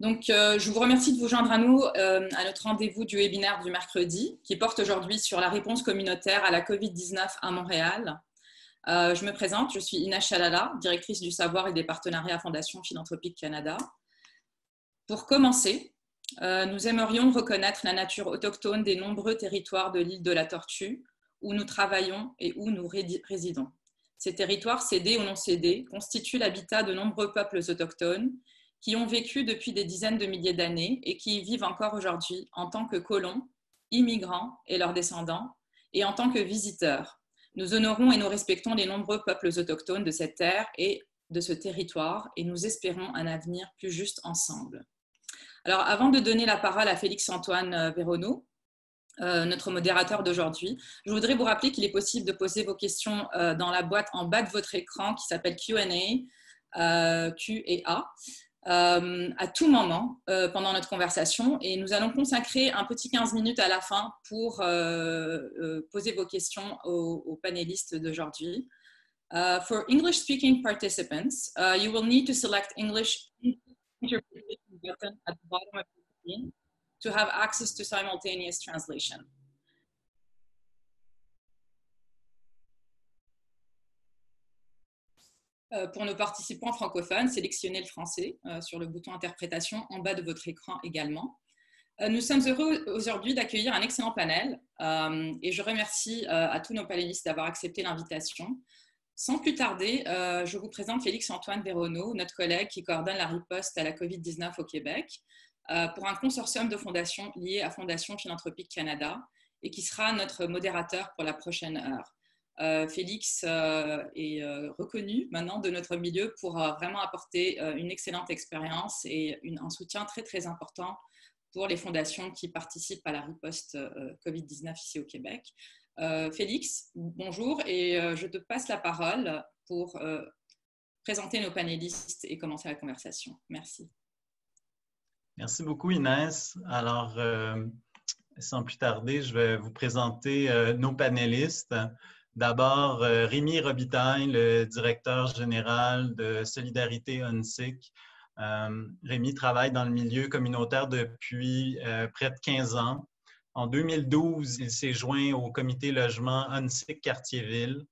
Je vous remercie de vous joindre à nous à notre rendez-vous du webinaire du mercredi qui porte aujourd'hui sur la réponse communautaire à la Covid-19 à Montréal. Je me présente, je suis Ina Chalala, directrice du savoir et des partenariats Fondation Philanthropique Canada. Pour commencer, nous aimerions reconnaître la nature autochtone des nombreux territoires de l'île de la Tortue où nous travaillons et où nous résidons. Ces territoires cédés ou non cédés constituent l'habitat de nombreux peuples autochtones qui ont vécu depuis des dizaines de milliers d'années et qui y vivent encore aujourd'hui en tant que colons, immigrants et leurs descendants, et en tant que visiteurs. Nous honorons et nous respectons les nombreux peuples autochtones de cette terre et de ce territoire, et nous espérons un avenir plus juste ensemble. Alors, avant de donner la parole à Félix-Antoine Véronneau, notre modérateur d'aujourd'hui, je voudrais vous rappeler qu'il est possible de poser vos questions dans la boîte en bas de votre écran qui s'appelle Q&A, Q et A, à tout moment pendant notre conversation, et nous allons consacrer un petit 15 minutes à la fin pour poser vos questions aux panélistes d'aujourd'hui. For English-speaking participants, you will need to select English interpretation button at the bottom of the screen to have access to simultaneous translation. Pour nos participants francophones, sélectionnez le français sur le bouton interprétation en bas de votre écran également. Nous sommes heureux aujourd'hui d'accueillir un excellent panel et je remercie à tous nos panélistes d'avoir accepté l'invitation. Sans plus tarder, je vous présente Félix-Antoine Véronneau, notre collègue qui coordonne la riposte à la COVID-19 au Québec pour un consortium de fondations liées à Fondation Philanthropique Canada et qui sera notre modérateur pour la prochaine heure. Félix est reconnu maintenant de notre milieu pour vraiment apporter une excellente expérience et un soutien très très important pour les fondations qui participent à la riposte COVID-19 ici au Québec. Félix, bonjour et je te passe la parole pour présenter nos panélistes et commencer la conversation. Merci. Merci beaucoup Inès. Alors, sans plus tarder, je vais vous présenter nos panélistes. D'abord, Rémi Robitaille, le directeur général de Solidarité UNSIC. Rémi travaille dans le milieu communautaire depuis près de 15 ans. En 2012, il s'est joint au comité logement UNSIC Quartier-Ville,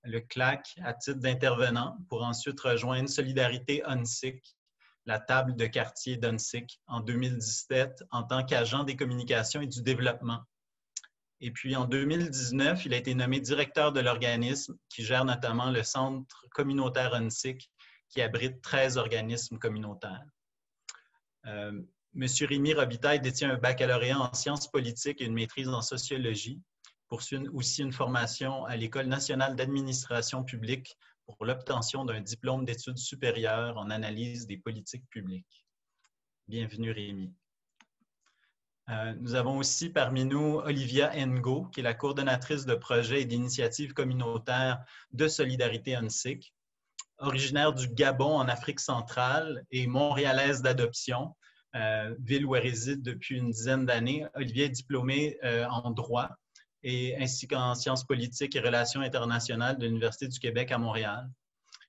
le CLAC, à titre d'intervenant, pour ensuite rejoindre Solidarité UNSIC, la table de quartier d'UNSIC, en 2017, en tant qu'agent des communications et du développement. Et puis, en 2019, il a été nommé directeur de l'organisme qui gère notamment le centre communautaire UNSIC qui abrite 13 organismes communautaires. Monsieur Rémi Robitaille détient un baccalauréat en sciences politiques et une maîtrise en sociologie, poursuit aussi une formation à l'École nationale d'administration publique pour l'obtention d'un diplôme d'études supérieures en analyse des politiques publiques. Bienvenue Rémi. Nous avons aussi parmi nous Olivia Ngo, qui est la coordonnatrice de projets et d'initiatives communautaires de Solidarité UNSIC, originaire du Gabon en Afrique centrale et montréalaise d'adoption, ville où elle réside depuis une dizaine d'années. Olivia est diplômée en droit ainsi qu'en sciences politiques et relations internationales de l'Université du Québec à Montréal.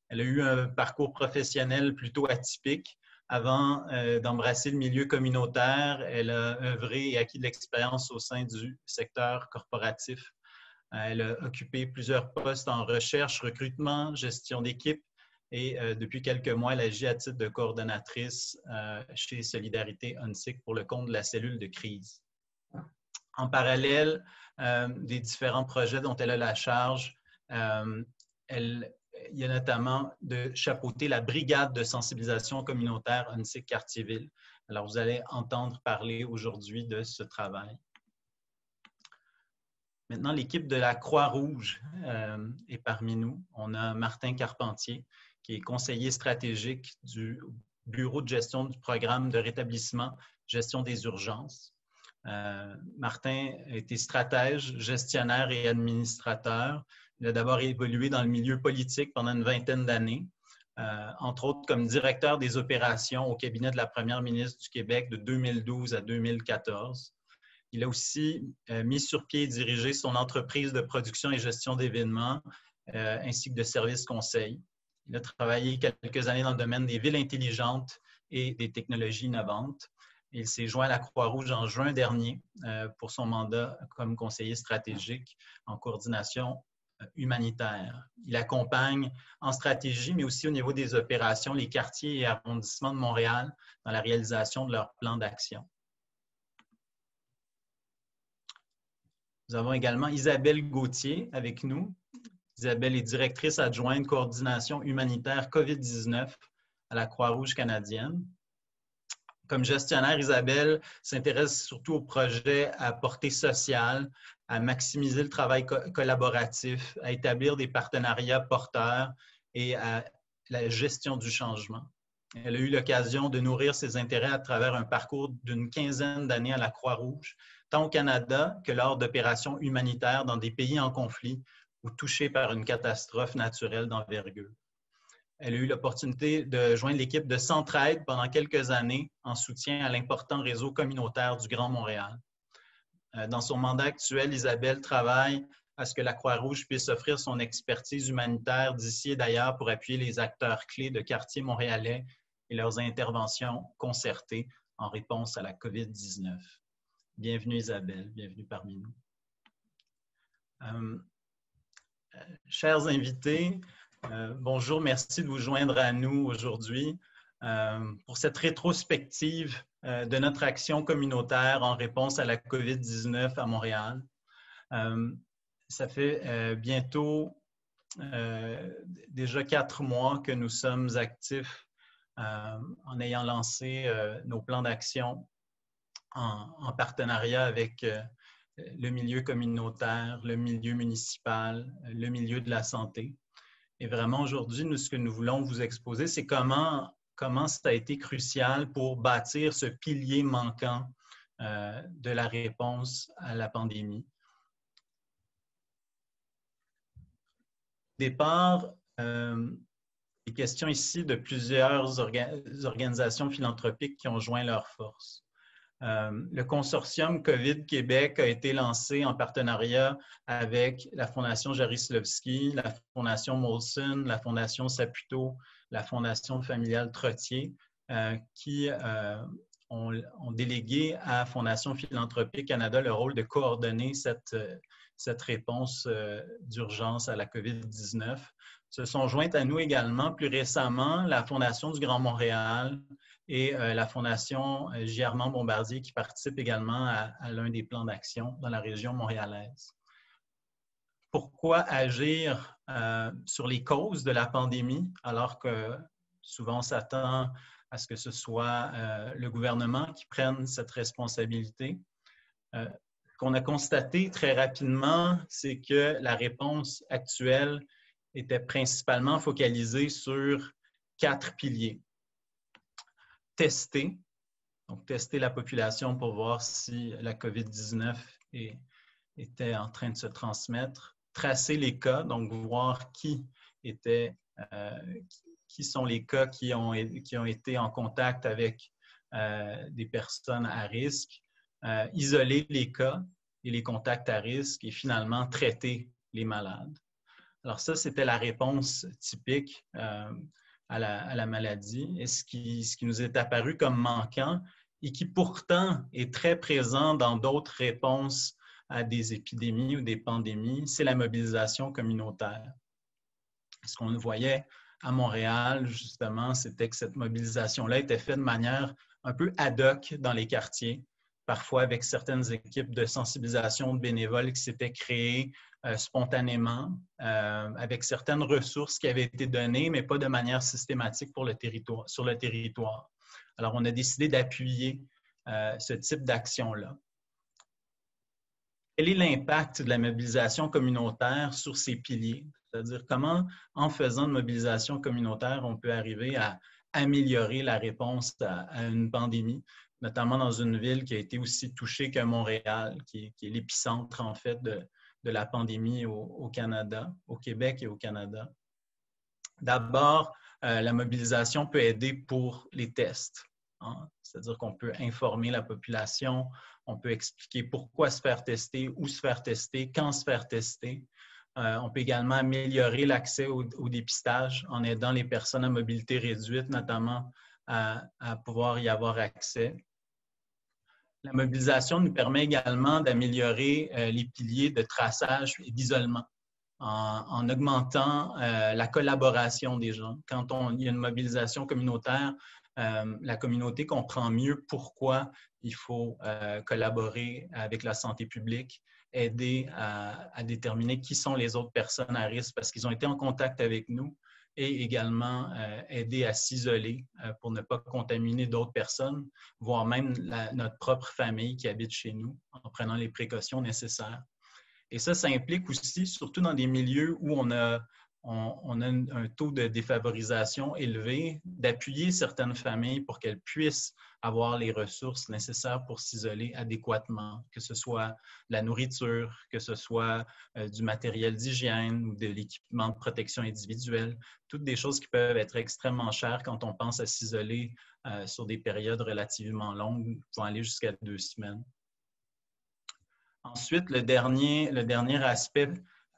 Elle a eu un parcours professionnel plutôt atypique. Avant d'embrasser le milieu communautaire, elle a œuvré et acquis de l'expérience au sein du secteur corporatif. Elle a occupé plusieurs postes en recherche, recrutement, gestion d'équipe et depuis quelques mois, elle agit à titre de coordonnatrice chez Solidarité UNSIC pour le compte de la cellule de crise. En parallèle des différents projets dont elle a la charge, il y a notamment de chapeauter la brigade de sensibilisation communautaire UNSIC Quartier-Ville. Alors, vous allez entendre parler aujourd'hui de ce travail. Maintenant, l'équipe de la Croix-Rouge est parmi nous. On a Martin Carpentier, qui est conseiller stratégique du Bureau de gestion du programme de rétablissement, gestion des urgences. Martin a été stratège, gestionnaire et administrateur. Il a d'abord évolué dans le milieu politique pendant une vingtaine d'années, entre autres comme directeur des opérations au cabinet de la première ministre du Québec de 2012 à 2014. Il a aussi mis sur pied et dirigé son entreprise de production et gestion d'événements, ainsi que de services conseils. Il a travaillé quelques années dans le domaine des villes intelligentes et des technologies innovantes. Il s'est joint à la Croix-Rouge en juin dernier pour son mandat comme conseiller stratégique en coordination humanitaire. Il accompagne en stratégie, mais aussi au niveau des opérations, les quartiers et arrondissements de Montréal dans la réalisation de leur plan d'action. Nous avons également Isabelle Gauthier avec nous. Isabelle est directrice adjointe coordination humanitaire COVID-19 à la Croix-Rouge canadienne. Comme gestionnaire, Isabelle s'intéresse surtout aux projets à portée sociale, à maximiser le travail collaboratif, à établir des partenariats porteurs et à la gestion du changement. Elle a eu l'occasion de nourrir ses intérêts à travers un parcours d'une quinzaine d'années à la Croix-Rouge, tant au Canada que lors d'opérations humanitaires dans des pays en conflit ou touchés par une catastrophe naturelle d'envergure. Elle a eu l'opportunité de joindre l'équipe de Centraide pendant quelques années en soutien à l'important réseau communautaire du Grand Montréal. Dans son mandat actuel, Isabelle travaille à ce que la Croix-Rouge puisse offrir son expertise humanitaire d'ici et d'ailleurs pour appuyer les acteurs clés de quartiers montréalais et leurs interventions concertées en réponse à la COVID-19. Bienvenue Isabelle, bienvenue parmi nous. Chers invités, bonjour, merci de vous joindre à nous aujourd'hui pour cette rétrospective de notre action communautaire en réponse à la COVID-19 à Montréal. Ça fait bientôt déjà 4 mois que nous sommes actifs en ayant lancé nos plans d'action en partenariat avec le milieu communautaire, le milieu municipal, le milieu de la santé. Et vraiment, aujourd'hui, ce que nous voulons vous exposer, c'est comment ça a été crucial pour bâtir ce pilier manquant de la réponse à la pandémie. Au départ, il est question ici de plusieurs organisations philanthropiques qui ont joint leurs forces. Le consortium COVID Québec a été lancé en partenariat avec la Fondation Jarislavski, la Fondation Molson, la Fondation Saputo, la Fondation familiale Trottier, qui ont délégué à Fondation Philanthropique Canada le rôle de coordonner cette réponse d'urgence à la COVID-19. Se sont jointes à nous également plus récemment la Fondation du Grand Montréal et la Fondation J. Armand Bombardier qui participe également à l'un des plans d'action dans la région montréalaise. Pourquoi agir sur les causes de la pandémie alors que souvent on s'attend à ce que ce soit le gouvernement qui prenne cette responsabilité? Ce qu'on a constaté très rapidement, c'est que la réponse actuelle était principalement focalisée sur 4 piliers. Tester, donc tester la population pour voir si la COVID-19 était en train de se transmettre. Tracer les cas, donc voir qui sont les cas qui ont été en contact avec des personnes à risque, isoler les cas et les contacts à risque et finalement traiter les malades. Alors ça, c'était la réponse typique à la maladie et ce qui nous est apparu comme manquant et qui pourtant est très présent dans d'autres réponses à des épidémies ou des pandémies, c'est la mobilisation communautaire. Ce qu'on voyait à Montréal, justement, c'était que cette mobilisation-là était faite de manière un peu ad hoc dans les quartiers, parfois avec certaines équipes de sensibilisation de bénévoles qui s'étaient créées spontanément, avec certaines ressources qui avaient été données, mais pas de manière systématique sur le territoire. Alors, on a décidé d'appuyer ce type d'action-là. Quel est l'impact de la mobilisation communautaire sur ces piliers? C'est-à-dire comment, en faisant de mobilisation communautaire, on peut arriver à améliorer la réponse à une pandémie, notamment dans une ville qui a été aussi touchée que Montréal, qui est l'épicentre, en fait, de la pandémie au Canada, au Québec et au Canada. D'abord, la mobilisation peut aider pour les tests. Hein? C'est-à-dire qu'on peut informer la population, on peut expliquer pourquoi se faire tester, où se faire tester, quand se faire tester. On peut également améliorer l'accès au dépistage en aidant les personnes à mobilité réduite, notamment à pouvoir y avoir accès. La mobilisation nous permet également d'améliorer les piliers de traçage et d'isolement en augmentant la collaboration des gens. Quand il y a une mobilisation communautaire, la communauté comprend mieux pourquoi il faut collaborer avec la santé publique, aider à déterminer qui sont les autres personnes à risque parce qu'ils ont été en contact avec nous et également aider à s'isoler pour ne pas contaminer d'autres personnes, voire même notre propre famille qui habite chez nous en prenant les précautions nécessaires. Et ça implique aussi, surtout dans des milieux où on a un taux de défavorisation élevé, d'appuyer certaines familles pour qu'elles puissent avoir les ressources nécessaires pour s'isoler adéquatement, que ce soit de la nourriture, que ce soit du matériel d'hygiène ou de l'équipement de protection individuelle, toutes des choses qui peuvent être extrêmement chères quand on pense à s'isoler sur des périodes relativement longues, pouvant aller jusqu'à 2 semaines. Ensuite, le dernier aspect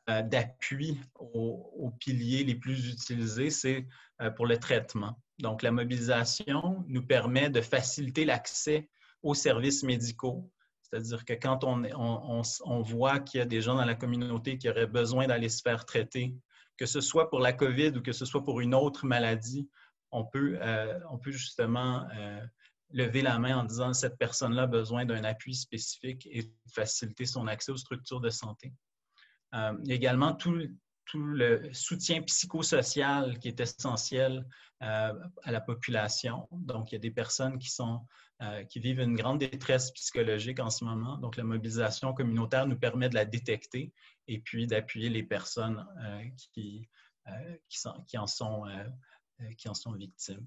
d'appui aux piliers les plus utilisés, c'est pour le traitement. Donc, la mobilisation nous permet de faciliter l'accès aux services médicaux. C'est-à-dire que quand on voit qu'il y a des gens dans la communauté qui auraient besoin d'aller se faire traiter, que ce soit pour la COVID ou que ce soit pour une autre maladie, on peut justement lever la main en disant que cette personne-là a besoin d'un appui spécifique et faciliter son accès aux structures de santé. Il y a également tout le soutien psychosocial qui est essentiel à la population. Donc, il y a des personnes qui vivent une grande détresse psychologique en ce moment. Donc, la mobilisation communautaire nous permet de la détecter et puis d'appuyer les personnes qui en sont victimes.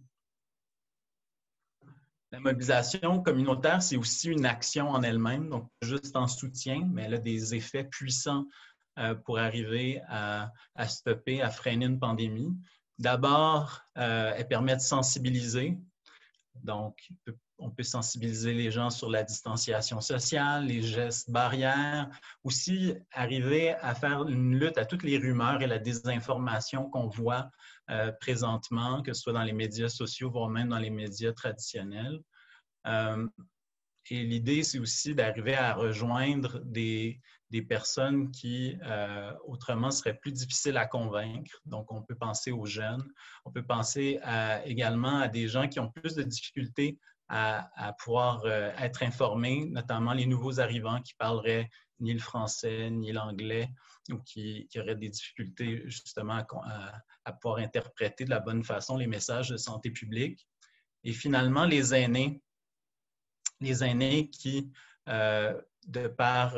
La mobilisation communautaire, c'est aussi une action en elle-même, donc juste en soutien, mais elle a des effets puissants pour arriver à stopper, à freiner une pandémie. D'abord, elle permet de sensibiliser. Donc, on peut sensibiliser les gens sur la distanciation sociale, les gestes barrières. Aussi, arriver à faire une lutte à toutes les rumeurs et la désinformation qu'on voit présentement, que ce soit dans les médias sociaux, voire même dans les médias traditionnels. Et l'idée, c'est aussi d'arriver à rejoindre des personnes qui, autrement, seraient plus difficiles à convaincre. Donc, on peut penser aux jeunes. On peut penser également à des gens qui ont plus de difficultés à pouvoir être informés, notamment les nouveaux arrivants qui parleraient ni le français, ni l'anglais, ou qui auraient des difficultés justement à pouvoir interpréter de la bonne façon les messages de santé publique. Et finalement, les aînés qui, de par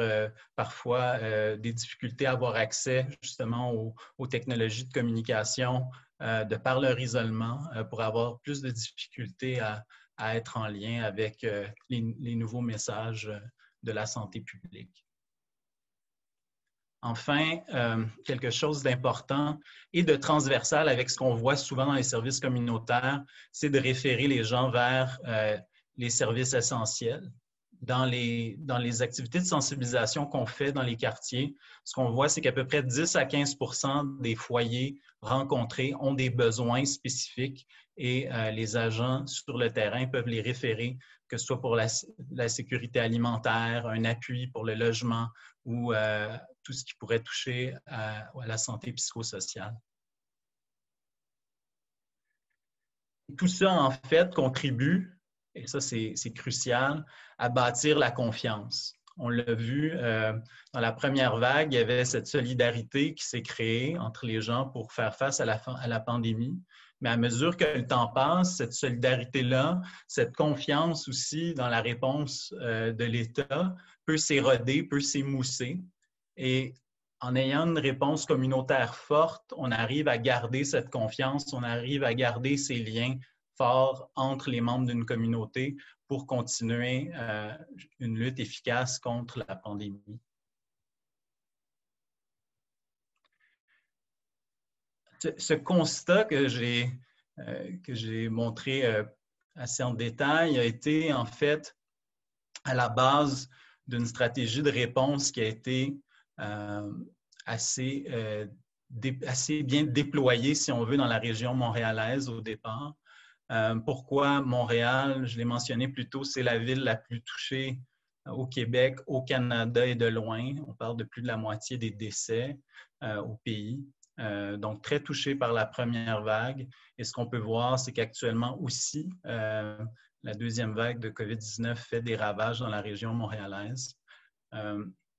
parfois des difficultés à avoir accès justement aux technologies de communication, de par leur isolement, pour avoir plus de difficultés à être en lien avec les nouveaux messages de la santé publique. Enfin, quelque chose d'important et de transversal avec ce qu'on voit souvent dans les services communautaires, c'est de référer les gens vers les services essentiels. Dans les activités de sensibilisation qu'on fait dans les quartiers, ce qu'on voit, c'est qu'à peu près 10 à 15% des foyers rencontrés ont des besoins spécifiques et les agents sur le terrain peuvent les référer, que ce soit pour la sécurité alimentaire, un appui pour le logement ou tout ce qui pourrait toucher à la santé psychosociale. Tout ça, en fait, contribue, et ça, c'est crucial, à bâtir la confiance. On l'a vu, dans la première vague, il y avait cette solidarité qui s'est créée entre les gens pour faire face à la pandémie. Mais à mesure que le temps passe, cette solidarité-là, cette confiance aussi dans la réponse de l'État peut s'éroder, peut s'émousser. Et en ayant une réponse communautaire forte, on arrive à garder cette confiance, on arrive à garder ces liens forts entre les membres d'une communauté pour continuer une lutte efficace contre la pandémie. Ce constat que j'ai montré assez en détail a été en fait à la base d'une stratégie de réponse qui a été assez bien déployée, si on veut, dans la région montréalaise au départ. Pourquoi Montréal? Je l'ai mentionné plus tôt, c'est la ville la plus touchée au Québec, au Canada et de loin. On parle de plus de la moitié des décès au pays. Donc, très touchée par la première vague. Et ce qu'on peut voir, c'est qu'actuellement aussi, la deuxième vague de COVID-19 fait des ravages dans la région montréalaise.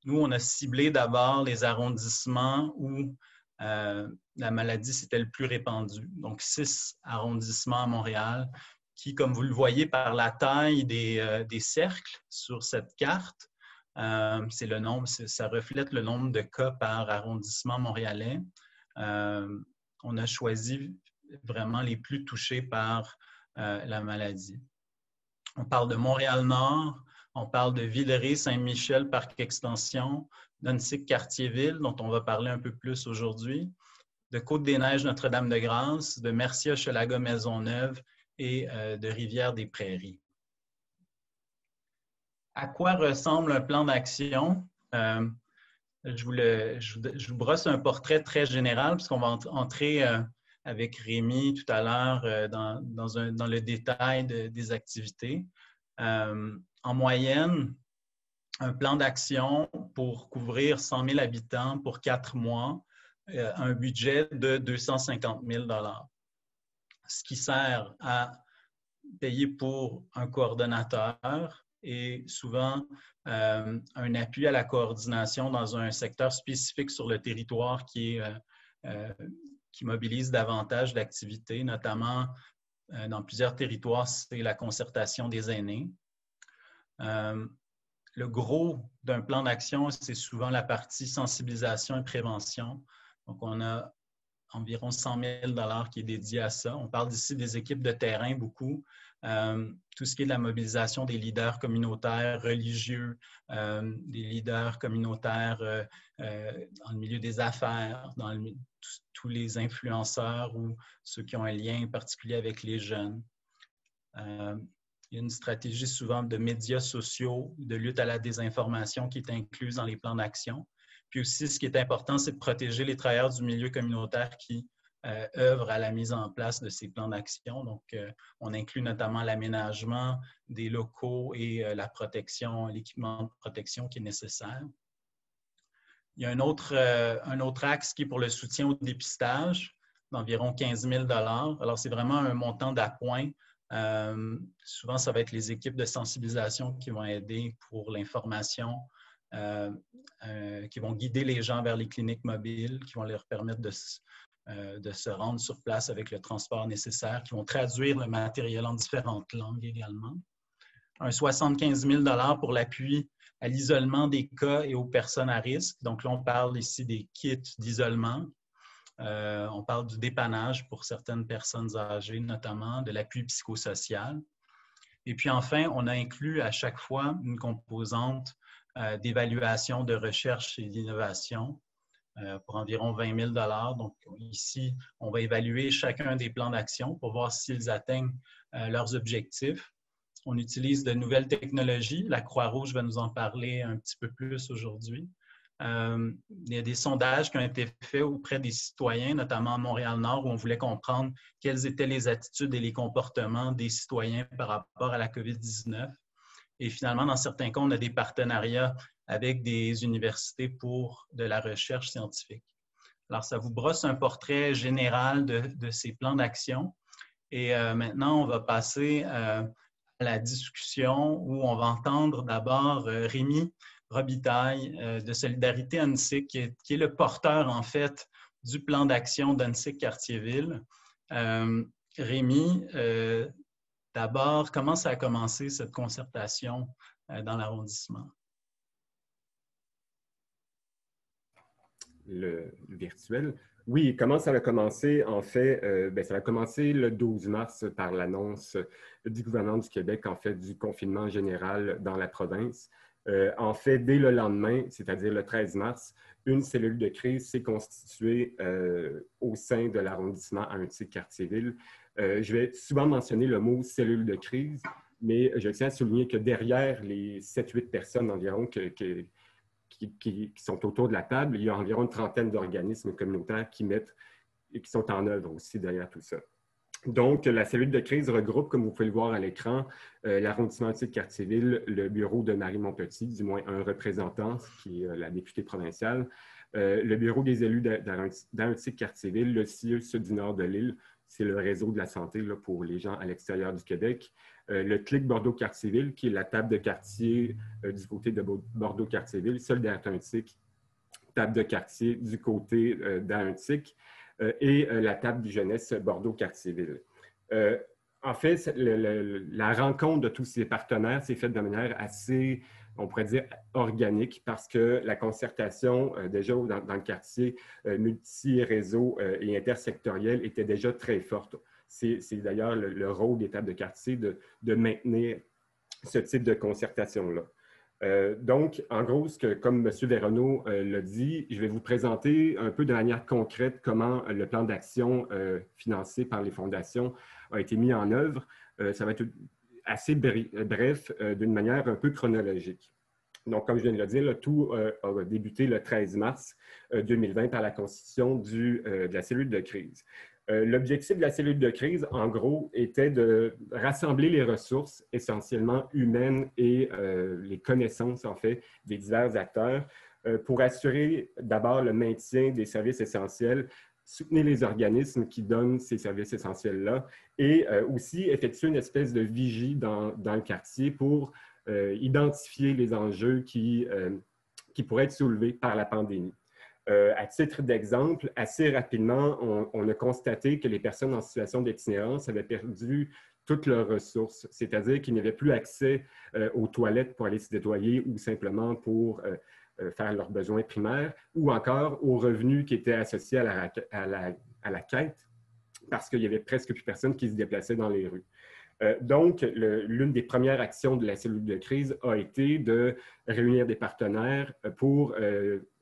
Nous, on a ciblé d'abord les arrondissements où la maladie s'était le plus répandue. Donc, 6 arrondissements à Montréal qui, comme vous le voyez par la taille des cercles sur cette carte, c'est le nombre, ça reflète le nombre de cas par arrondissement montréalais. On a choisi vraiment les plus touchés par la maladie. On parle de Montréal-Nord, on parle de Villeray, Saint-Michel, Parc-Extension, Dunsick-Cartierville, dont on va parler un peu plus aujourd'hui, de Côte-des-Neiges, Notre-Dame-de-Grâce, de Mercier, Hochelaga, Maisonneuve et de Rivière-des-Prairies. À quoi ressemble un plan d'action? Je vous brosse un portrait très général puisqu'on va entrer avec Rémi tout à l'heure dans le détail des activités. En moyenne, un plan d'action pour couvrir 100 000 habitants pour 4 mois, un budget de 250 000 $, ce qui sert à payer pour un coordonnateur et souvent un appui à la coordination dans un secteur spécifique sur le territoire qui mobilise davantage d'activités, notamment dans plusieurs territoires, c'est la concertation des aînés. Le gros d'un plan d'action, c'est souvent la partie sensibilisation et prévention. Donc, on a environ 100 000 $ qui est dédié à ça. On parle ici des équipes de terrain beaucoup. Tout ce qui est de la mobilisation des leaders communautaires, religieux, des leaders communautaires dans le milieu des affaires, dans tous les influenceurs ou ceux qui ont un lien particulier avec les jeunes. Il y a une stratégie souvent de médias sociaux, de lutte à la désinformation qui est incluse dans les plans d'action. Puis aussi, ce qui est important, c'est de protéger les travailleurs du milieu communautaire qui œuvrent à la mise en place de ces plans d'action. Donc, on inclut notamment l'aménagement des locaux et la protection, l'équipement de protection qui est nécessaire. Il y a un autre axe qui est pour le soutien au dépistage d'environ 15 000 $. Alors, c'est vraiment un montant d'appoint. Souvent, ça va être les équipes de sensibilisation qui vont aider pour l'information, qui vont guider les gens vers les cliniques mobiles, qui vont leur permettre de se rendre sur place avec le transport nécessaire, qui vont traduire le matériel en différentes langues également. Un 75 000 $ pour l'appui à l'isolement des cas et aux personnes à risque. Donc là, on parle ici des kits d'isolement. On parle du dépannage pour certaines personnes âgées, notamment de l'appui psychosocial. Et puis enfin, on a inclus à chaque fois une composante d'évaluation, de recherche et d'innovation pour environ 20 000 $. Donc ici, on va évaluer chacun des plans d'action pour voir s'ils atteignent leurs objectifs. On utilise de nouvelles technologies. La Croix-Rouge va nous en parler un petit peu plus aujourd'hui. Il y a des sondages qui ont été faits auprès des citoyens, notamment à Montréal-Nord, où on voulait comprendre quelles étaient les attitudes et les comportements des citoyens par rapport à la COVID-19. Et finalement, dans certains cas, on a des partenariats avec des universités pour de la recherche scientifique. Alors, ça vous brosse un portrait général de ces plans d'action. Et maintenant, on va passer à la discussion où on va entendre d'abord Rémi Robitaille de Solidarité Dunsick, qui est le porteur, en fait, du plan d'action Dunsick-Cartierville. Rémi, d'abord, comment ça a commencé, cette concertation dans l'arrondissement? Le virtuel. Oui, comment ça a commencé? En fait, ça a commencé le 12 mars par l'annonce du gouvernement du Québec, en fait, du confinement général dans la province. En fait, dès le lendemain, c'est-à-dire le 13 mars, une cellule de crise s'est constituée au sein de l'arrondissement à Dunsick-Cartierville. Je vais souvent mentionner le mot cellule de crise, mais je tiens à souligner que derrière les 7-8 personnes environ qui sont autour de la table, il y a environ une trentaine d'organismes communautaires qui sont en œuvre aussi derrière tout ça. Donc, la cellule de crise regroupe, comme vous pouvez le voir à l'écran, l'arrondissement Antique-Cartierville, le bureau de Marie Montpetit, du moins un représentant, qui est la députée provinciale, le bureau des élus d'Antique-Cartierville, le CIUS du nord de l'île, c'est le réseau de la santé là, pour les gens à l'extérieur du Québec, le CLIC Bordeaux-Cartierville, qui est la table de quartier du côté de Bordeaux-Cartierville, Solidarité Antique, table de quartier du côté d'Antique, et la table de jeunesse Bordeaux-Cartierville. En fait, la rencontre de tous ces partenaires s'est faite de manière assez, on pourrait dire, organique parce que la concertation, déjà dans le quartier multi-réseau et intersectoriel était déjà très forte. C'est d'ailleurs le rôle des tables de quartier de maintenir ce type de concertation-là. Donc, en gros, comme M. Véronneau l'a dit, je vais vous présenter un peu de manière concrète comment le plan d'action financé par les fondations a été mis en œuvre. Ça va être assez bref, d'une manière un peu chronologique. Donc, comme je viens de le dire, le tout a débuté le 13 mars 2020 par la constitution de la cellule de crise. L'objectif de la cellule de crise, en gros, était de rassembler les ressources essentiellement humaines et les connaissances, en fait, des divers acteurs pour assurer d'abord le maintien des services essentiels, soutenir les organismes qui donnent ces services essentiels-là et aussi effectuer une espèce de vigie dans le quartier pour identifier les enjeux qui pourraient être soulevés par la pandémie. À titre d'exemple, assez rapidement, on a constaté que les personnes en situation d'itinérance avaient perdu toutes leurs ressources, c'est-à-dire qu'ils n'avaient plus accès aux toilettes pour aller se nettoyer ou simplement pour faire leurs besoins primaires, ou encore aux revenus qui étaient associés à la quête, parce qu'il n'y avait presque plus personne qui se déplaçait dans les rues. Donc, l'une des premières actions de la cellule de crise a été de réunir des partenaires pour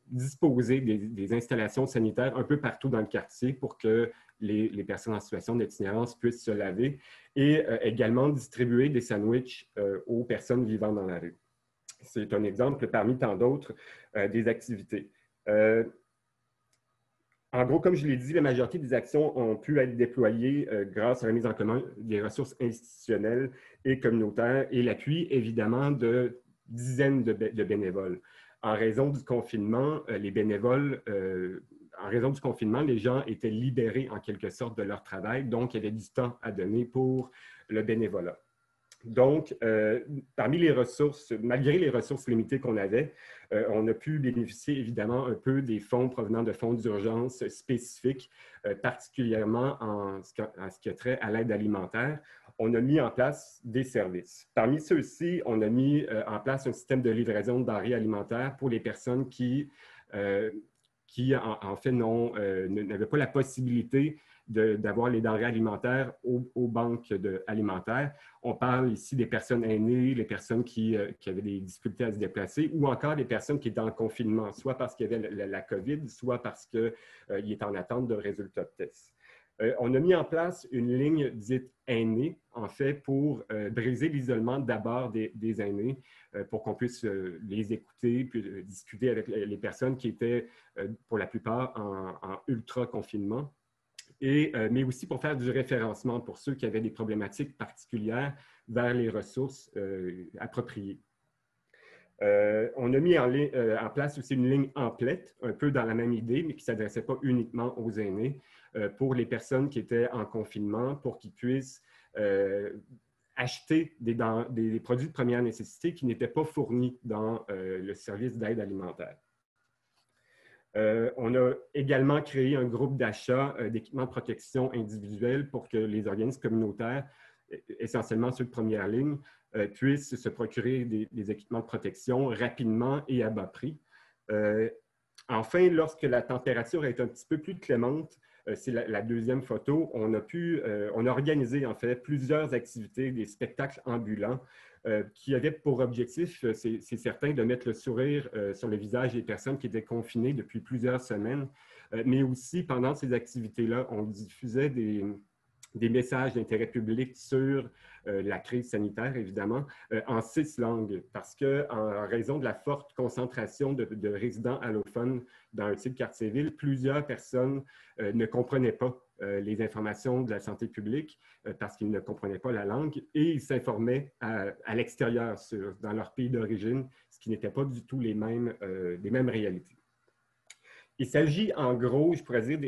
disposer des installations sanitaires un peu partout dans le quartier pour que les personnes en situation d'itinérance puissent se laver et également distribuer des sandwichs aux personnes vivant dans la rue. C'est un exemple parmi tant d'autres des activités. En gros, comme je l'ai dit, la majorité des actions ont pu être déployées grâce à la mise en commun des ressources institutionnelles et communautaires et l'appui, évidemment, de dizaines de bénévoles. En raison du confinement, les gens étaient libérés en quelque sorte de leur travail, donc il y avait du temps à donner pour le bénévolat. Donc, parmi les ressources, malgré les ressources limitées qu'on avait, on a pu bénéficier évidemment un peu des fonds provenant de fonds d'urgence spécifiques, particulièrement en ce qui a trait à l'aide alimentaire. On a mis en place des services. Parmi ceux-ci, on a mis en place un système de livraison de denrées alimentaires pour les personnes qui en fait, n'avaient pas la possibilité d'avoir les denrées alimentaires aux banques alimentaires. On parle ici des personnes aînées, les personnes qui avaient des difficultés à se déplacer ou encore des personnes qui étaient en confinement, soit parce qu'il y avait la COVID, soit parce qu'ils étaient en attente de résultats de tests. On a mis en place une ligne dite aînée, en fait, pour briser l'isolement d'abord des aînés, pour qu'on puisse les écouter, puis discuter avec les personnes qui étaient, pour la plupart, en ultra-confinement. Mais aussi pour faire du référencement pour ceux qui avaient des problématiques particulières vers les ressources appropriées. On a mis en place aussi une ligne emplette, un peu dans la même idée, mais qui ne s'adressait pas uniquement aux aînés, pour les personnes qui étaient en confinement, pour qu'ils puissent acheter des produits de première nécessité qui n'étaient pas fournis dans le service d'aide alimentaire. On a également créé un groupe d'achat d'équipements de protection individuels pour que les organismes communautaires, essentiellement ceux de première ligne, puissent se procurer des équipements de protection rapidement et à bas prix. Enfin, lorsque la température est un petit peu plus clémente, c'est la deuxième photo, on a organisé en fait plusieurs activités, des spectacles ambulants qui avaient pour objectif, c'est certain, de mettre le sourire sur le visage des personnes qui étaient confinées depuis plusieurs semaines, mais aussi pendant ces activités-là, on diffusait des messages d'intérêt public sur la crise sanitaire, évidemment, en 6 langues, parce qu'en raison de la forte concentration de résidents allophones dans Antique-Cartierville, plusieurs personnes ne comprenaient pas les informations de la santé publique parce qu'ils ne comprenaient pas la langue et ils s'informaient à l'extérieur, dans leur pays d'origine, ce qui n'était pas du tout les mêmes réalités. Il s'agit en gros, je pourrais dire,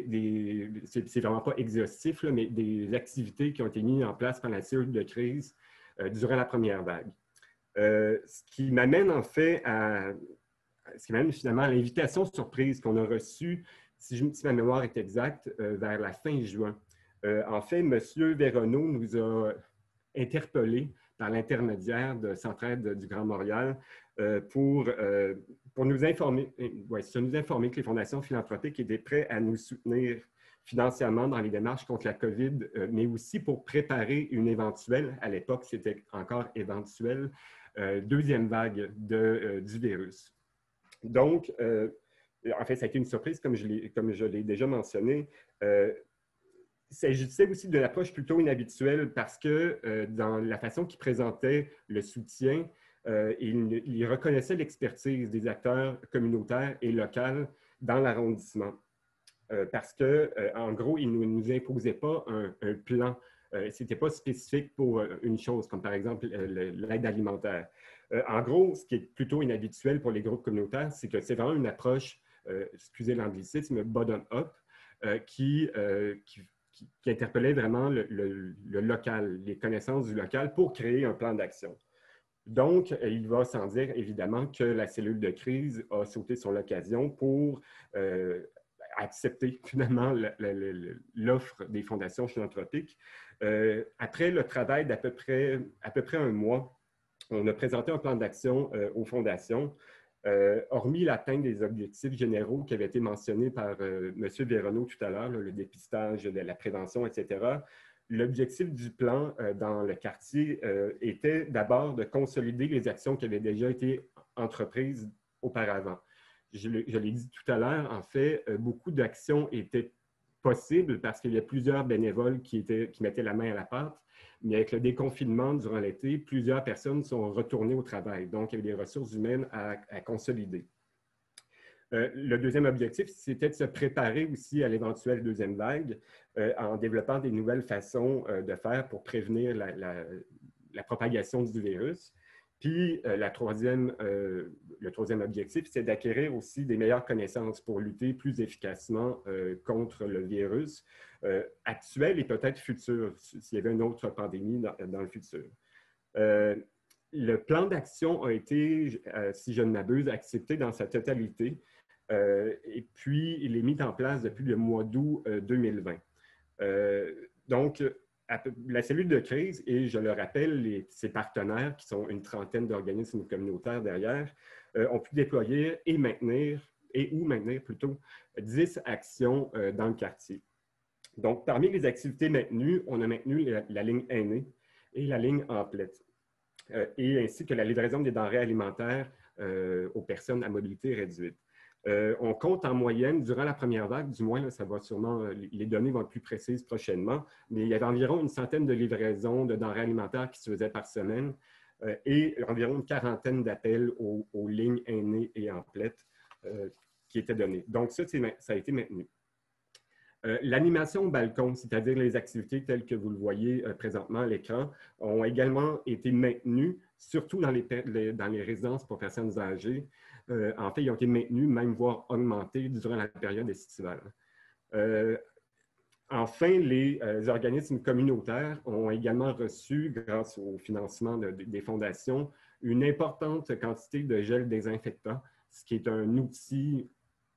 c'est vraiment pas exhaustif, là, mais des activités qui ont été mises en place pendant la cellule de crise durant la première vague. Ce qui m'amène en fait finalement à l'invitation surprise qu'on a reçue, si ma mémoire est exacte, vers la fin juin. En fait, M. Véronneau nous a interpellés par l'intermédiaire de Centraide du Grand Montréal pour nous informer, que les fondations philanthropiques étaient prêtes à nous soutenir financièrement dans les démarches contre la COVID, mais aussi pour préparer une éventuelle, à l'époque c'était encore éventuelle, deuxième vague du virus. Donc, en fait, ça a été une surprise, comme je l'ai déjà mentionné. Il s'agissait aussi d'une approche plutôt inhabituelle parce que dans la façon qu'il présentait le soutien, il reconnaissait l'expertise des acteurs communautaires et locaux dans l'arrondissement. Parce qu'en gros, il ne nous imposait pas un plan. Ce n'était pas spécifique pour une chose, comme par exemple l'aide alimentaire. En gros, ce qui est plutôt inhabituel pour les groupes communautaires, c'est que c'est vraiment une approche, excusez l'anglicisme, bottom-up, qui interpellait vraiment le local, les connaissances du local pour créer un plan d'action. Donc, il va sans dire évidemment que la cellule de crise a sauté sur l'occasion pour accepter finalement l'offre des fondations philanthropiques. Après le travail d'à peu près un mois, on a présenté un plan d'action aux fondations. Hormis l'atteinte des objectifs généraux qui avaient été mentionnés par M. Véronneau tout à l'heure, le dépistage, la prévention, etc., l'objectif du plan dans le quartier était d'abord de consolider les actions qui avaient déjà été entreprises auparavant. Je l'ai dit tout à l'heure, en fait, beaucoup d'actions étaient possibles parce qu'il y a plusieurs bénévoles qui mettaient la main à la pâte, mais avec le déconfinement durant l'été, plusieurs personnes sont retournées au travail. Donc, il y avait des ressources humaines à consolider. Le deuxième objectif, c'était de se préparer aussi à l'éventuelle deuxième vague en développant des nouvelles façons de faire pour prévenir la propagation du virus. Puis, le troisième objectif, c'est d'acquérir aussi des meilleures connaissances pour lutter plus efficacement contre le virus actuel et peut-être futur, s'il y avait une autre pandémie dans le futur. Le plan d'action a été, si je ne m'abuse, accepté dans sa totalité et puis il est mis en place depuis le mois d'août 2020. Donc, la cellule de crise, et je le rappelle, ses partenaires, qui sont une trentaine d'organismes communautaires derrière, ont pu déployer ou maintenir 10 actions dans le quartier. Donc, parmi les activités maintenues, on a maintenu la ligne aînée et la ligne emplette, et ainsi que la livraison des denrées alimentaires aux personnes à mobilité réduite. On compte en moyenne, durant la première vague, du moins, là, ça va sûrement, les données vont être plus précises prochainement, mais il y avait environ une centaine de livraisons de denrées alimentaires qui se faisaient par semaine et environ une quarantaine d'appels aux lignes aînées et emplettes qui étaient donnés. Donc, ça a été maintenu. L'animation au balcon, c'est-à-dire les activités telles que vous le voyez présentement à l'écran, ont également été maintenues, surtout dans les résidences pour personnes âgées. En fait, ils ont été maintenus, même voire augmentés durant la période estivale. Enfin, les organismes communautaires ont également reçu, grâce au financement des fondations, une importante quantité de gel désinfectant, ce qui est un outil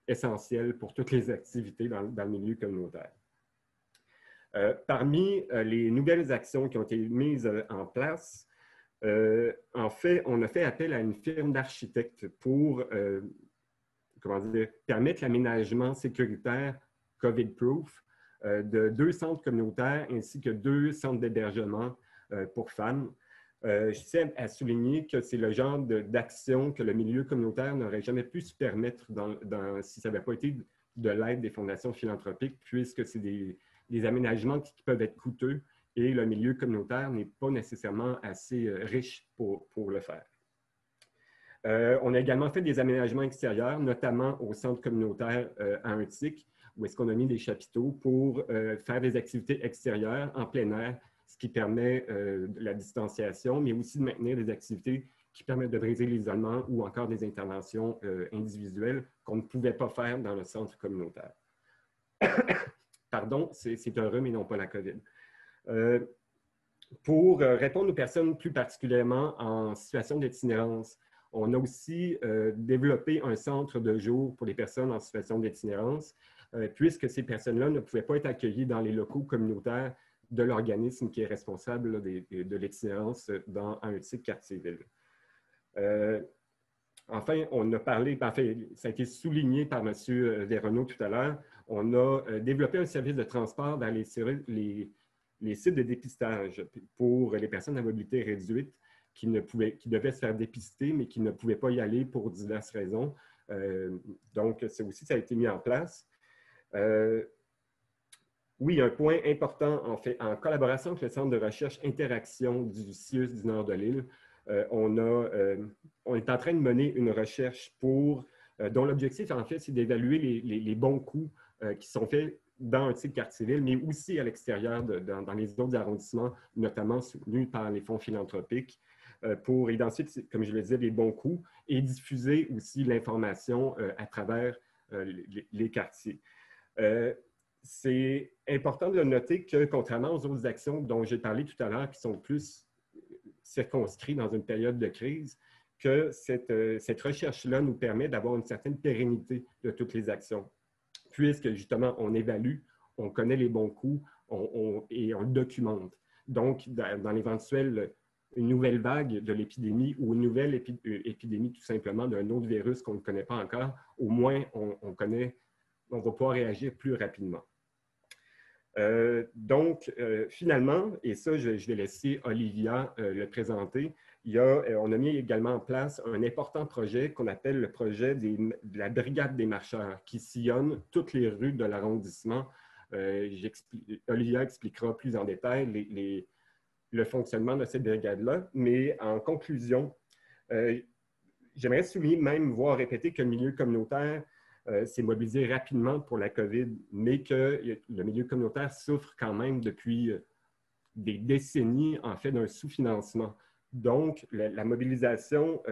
essentiel pour toutes les activités dans le milieu communautaire. Parmi les nouvelles actions qui ont été mises en place, en fait, on a fait appel à une firme d'architectes pour permettre l'aménagement sécuritaire COVID-proof de 2 centres communautaires ainsi que 2 centres d'hébergement pour femmes. Je tiens à souligner que c'est le genre d'action que le milieu communautaire n'aurait jamais pu se permettre si ça n'avait pas été de l'aide des fondations philanthropiques, puisque c'est des aménagements qui peuvent être coûteux et le milieu communautaire n'est pas nécessairement assez riche pour le faire. On a également fait des aménagements extérieurs, notamment au centre communautaire à Untic, où est-ce qu'on a mis des chapiteaux pour faire des activités extérieures en plein air, ce qui permet la distanciation, mais aussi de maintenir des activités qui permettent de briser l'isolement ou encore des interventions individuelles qu'on ne pouvait pas faire dans le centre communautaire. Pardon, c'est un rhume et non pas la COVID. Pour répondre aux personnes plus particulièrement en situation d'itinérance, on a aussi développé un centre de jour pour les personnes en situation d'itinérance, puisque ces personnes-là ne pouvaient pas être accueillies dans les locaux communautaires de l'organisme qui est responsable là, de l'itinérance dans un type quartier-ville. Enfin, on a parlé, ça a été souligné par M. Desrenaud tout à l'heure, on a développé un service de transport dans les sites de dépistage pour les personnes à mobilité réduite qui devaient se faire dépister, mais qui ne pouvaient pas y aller pour diverses raisons. Donc, ça aussi, ça a été mis en place. Oui, un point important, en fait, en collaboration avec le Centre de recherche interaction du CIUS du nord de l'île, on est en train de mener une recherche dont l'objectif, en fait, c'est d'évaluer les bons coups qui sont faits dans un type quartier-ville, mais aussi à l'extérieur, dans les autres arrondissements, notamment soutenus par les fonds philanthropiques, pour identifier, comme je le disais, les bons coups et diffuser aussi l'information à travers les quartiers. C'est important de noter que, contrairement aux autres actions dont j'ai parlé tout à l'heure, qui sont plus circonscrites dans une période de crise, que cette recherche-là nous permet d'avoir une certaine pérennité de toutes les actions, puisque justement, on évalue, on connaît les bons coups et on le documente. Donc, dans l'éventuelle une nouvelle vague de l'épidémie ou une nouvelle épidémie tout simplement d'un autre virus qu'on ne connaît pas encore, au moins on va pouvoir réagir plus rapidement. Finalement, et ça, je vais laisser Olivia le présenter, on a mis également en place un important projet qu'on appelle le projet de la Brigade des marcheurs, qui sillonne toutes les rues de l'arrondissement. Olivia expliquera plus en détail le fonctionnement de cette brigade-là, mais en conclusion, j'aimerais souligner, même voire répéter que le milieu communautaire s'est mobilisé rapidement pour la COVID, mais que le milieu communautaire souffre quand même depuis des décennies, en fait, d'un sous-financement. Donc, la mobilisation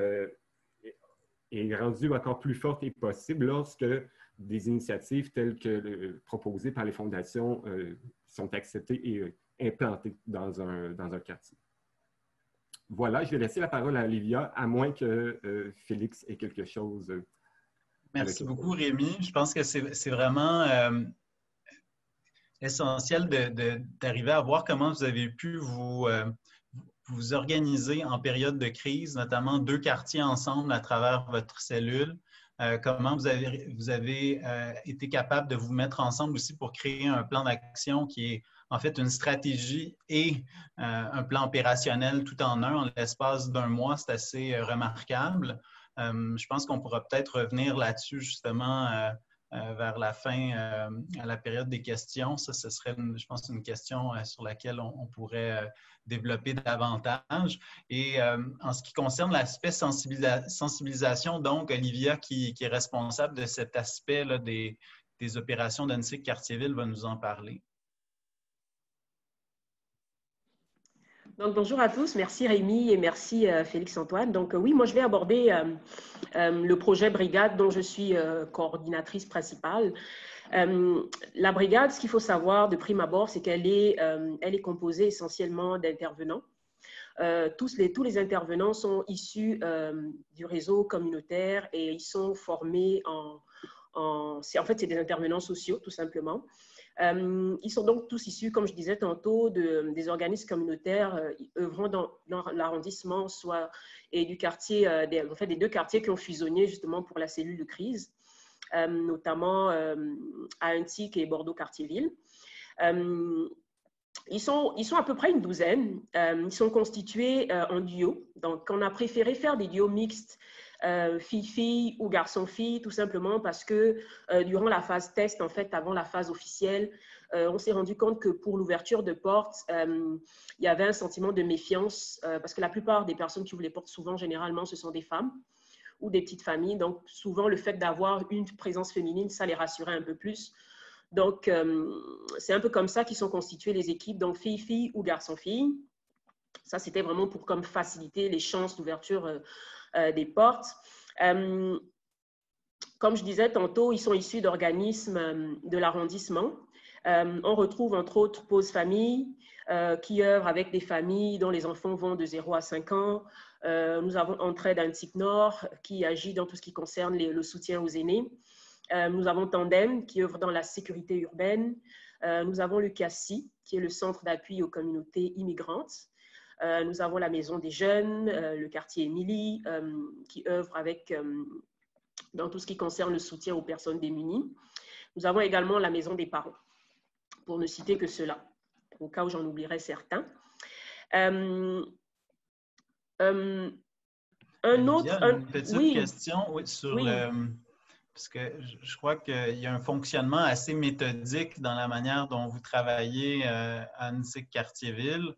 est rendue encore plus forte et possible lorsque des initiatives telles que proposées par les fondations sont acceptées et implantées dans un quartier. Voilà, je vais laisser la parole à Olivia, à moins que Félix ait quelque chose. Merci beaucoup, Rémi. Je pense que c'est vraiment essentiel d'arriver à voir comment vous avez pu vous organiser en période de crise, notamment 2 quartiers ensemble à travers votre cellule. Comment vous avez été capable de vous mettre ensemble aussi pour créer un plan d'action qui est en fait une stratégie et un plan opérationnel tout en un, en l'espace d'1 mois. C'est assez remarquable. Je pense qu'on pourra peut-être revenir là-dessus justement vers la fin, à la période des questions. Ça, ce serait, je pense, une question sur laquelle on pourrait développer davantage. Et en ce qui concerne l'aspect sensibilisation, donc, Olivia, qui est responsable de cet aspect là, des opérations d'UNSIC Quartier-Ville, va nous en parler. Donc, bonjour à tous, merci Rémi et merci Félix-Antoine. Donc oui, moi je vais aborder le projet Brigade dont je suis coordinatrice principale. La Brigade, ce qu'il faut savoir de prime abord, c'est qu'elle est composée essentiellement d'intervenants. Tous les intervenants sont issus du réseau communautaire et ils sont formés en fait, c'est des intervenants sociaux tout simplement. Ils sont donc tous issus, comme je disais tantôt, des organismes communautaires œuvrant dans l'arrondissement, soit et du quartier, en fait, des 2 quartiers qui ont fusionné justement pour la cellule de crise, notamment à Antique et Bordeaux-Quartier-Ville. Ils sont à peu près une douzaine. Ils sont constitués en duo. Donc, on a préféré faire des duos mixtes, fille-fille ou garçon-fille, tout simplement parce que durant la phase test, en fait, avant la phase officielle, on s'est rendu compte que pour l'ouverture de portes, il y avait un sentiment de méfiance parce que la plupart des personnes qui ouvrent les portes, souvent, généralement, ce sont des femmes ou des petites familles. Donc, souvent, le fait d'avoir une présence féminine, ça les rassurait un peu plus. Donc, c'est un peu comme ça qu'ils sont constituées les équipes, donc filles-filles ou garçons-filles. Ça, c'était vraiment pour comme faciliter les chances d'ouverture des portes. Comme je disais tantôt, ils sont issus d'organismes de l'arrondissement. On retrouve entre autres Pause Famille, qui œuvre avec des familles dont les enfants vont de 0 à 5 ans. Nous avons Entraide Antique Nord, qui agit dans tout ce qui concerne le soutien aux aînés. Nous avons Tandem, qui œuvre dans la sécurité urbaine. Nous avons le CACI, qui est le centre d'appui aux communautés immigrantes. Nous avons la Maison des Jeunes, le quartier Émilie, qui œuvre avec, dans tout ce qui concerne le soutien aux personnes démunies. Nous avons également la Maison des Parents, pour ne citer que cela, au cas où j'en oublierais certains. Une petite question sur parce que je crois qu'il y a un fonctionnement assez méthodique dans la manière dont vous travaillez à NSIC-Cartierville.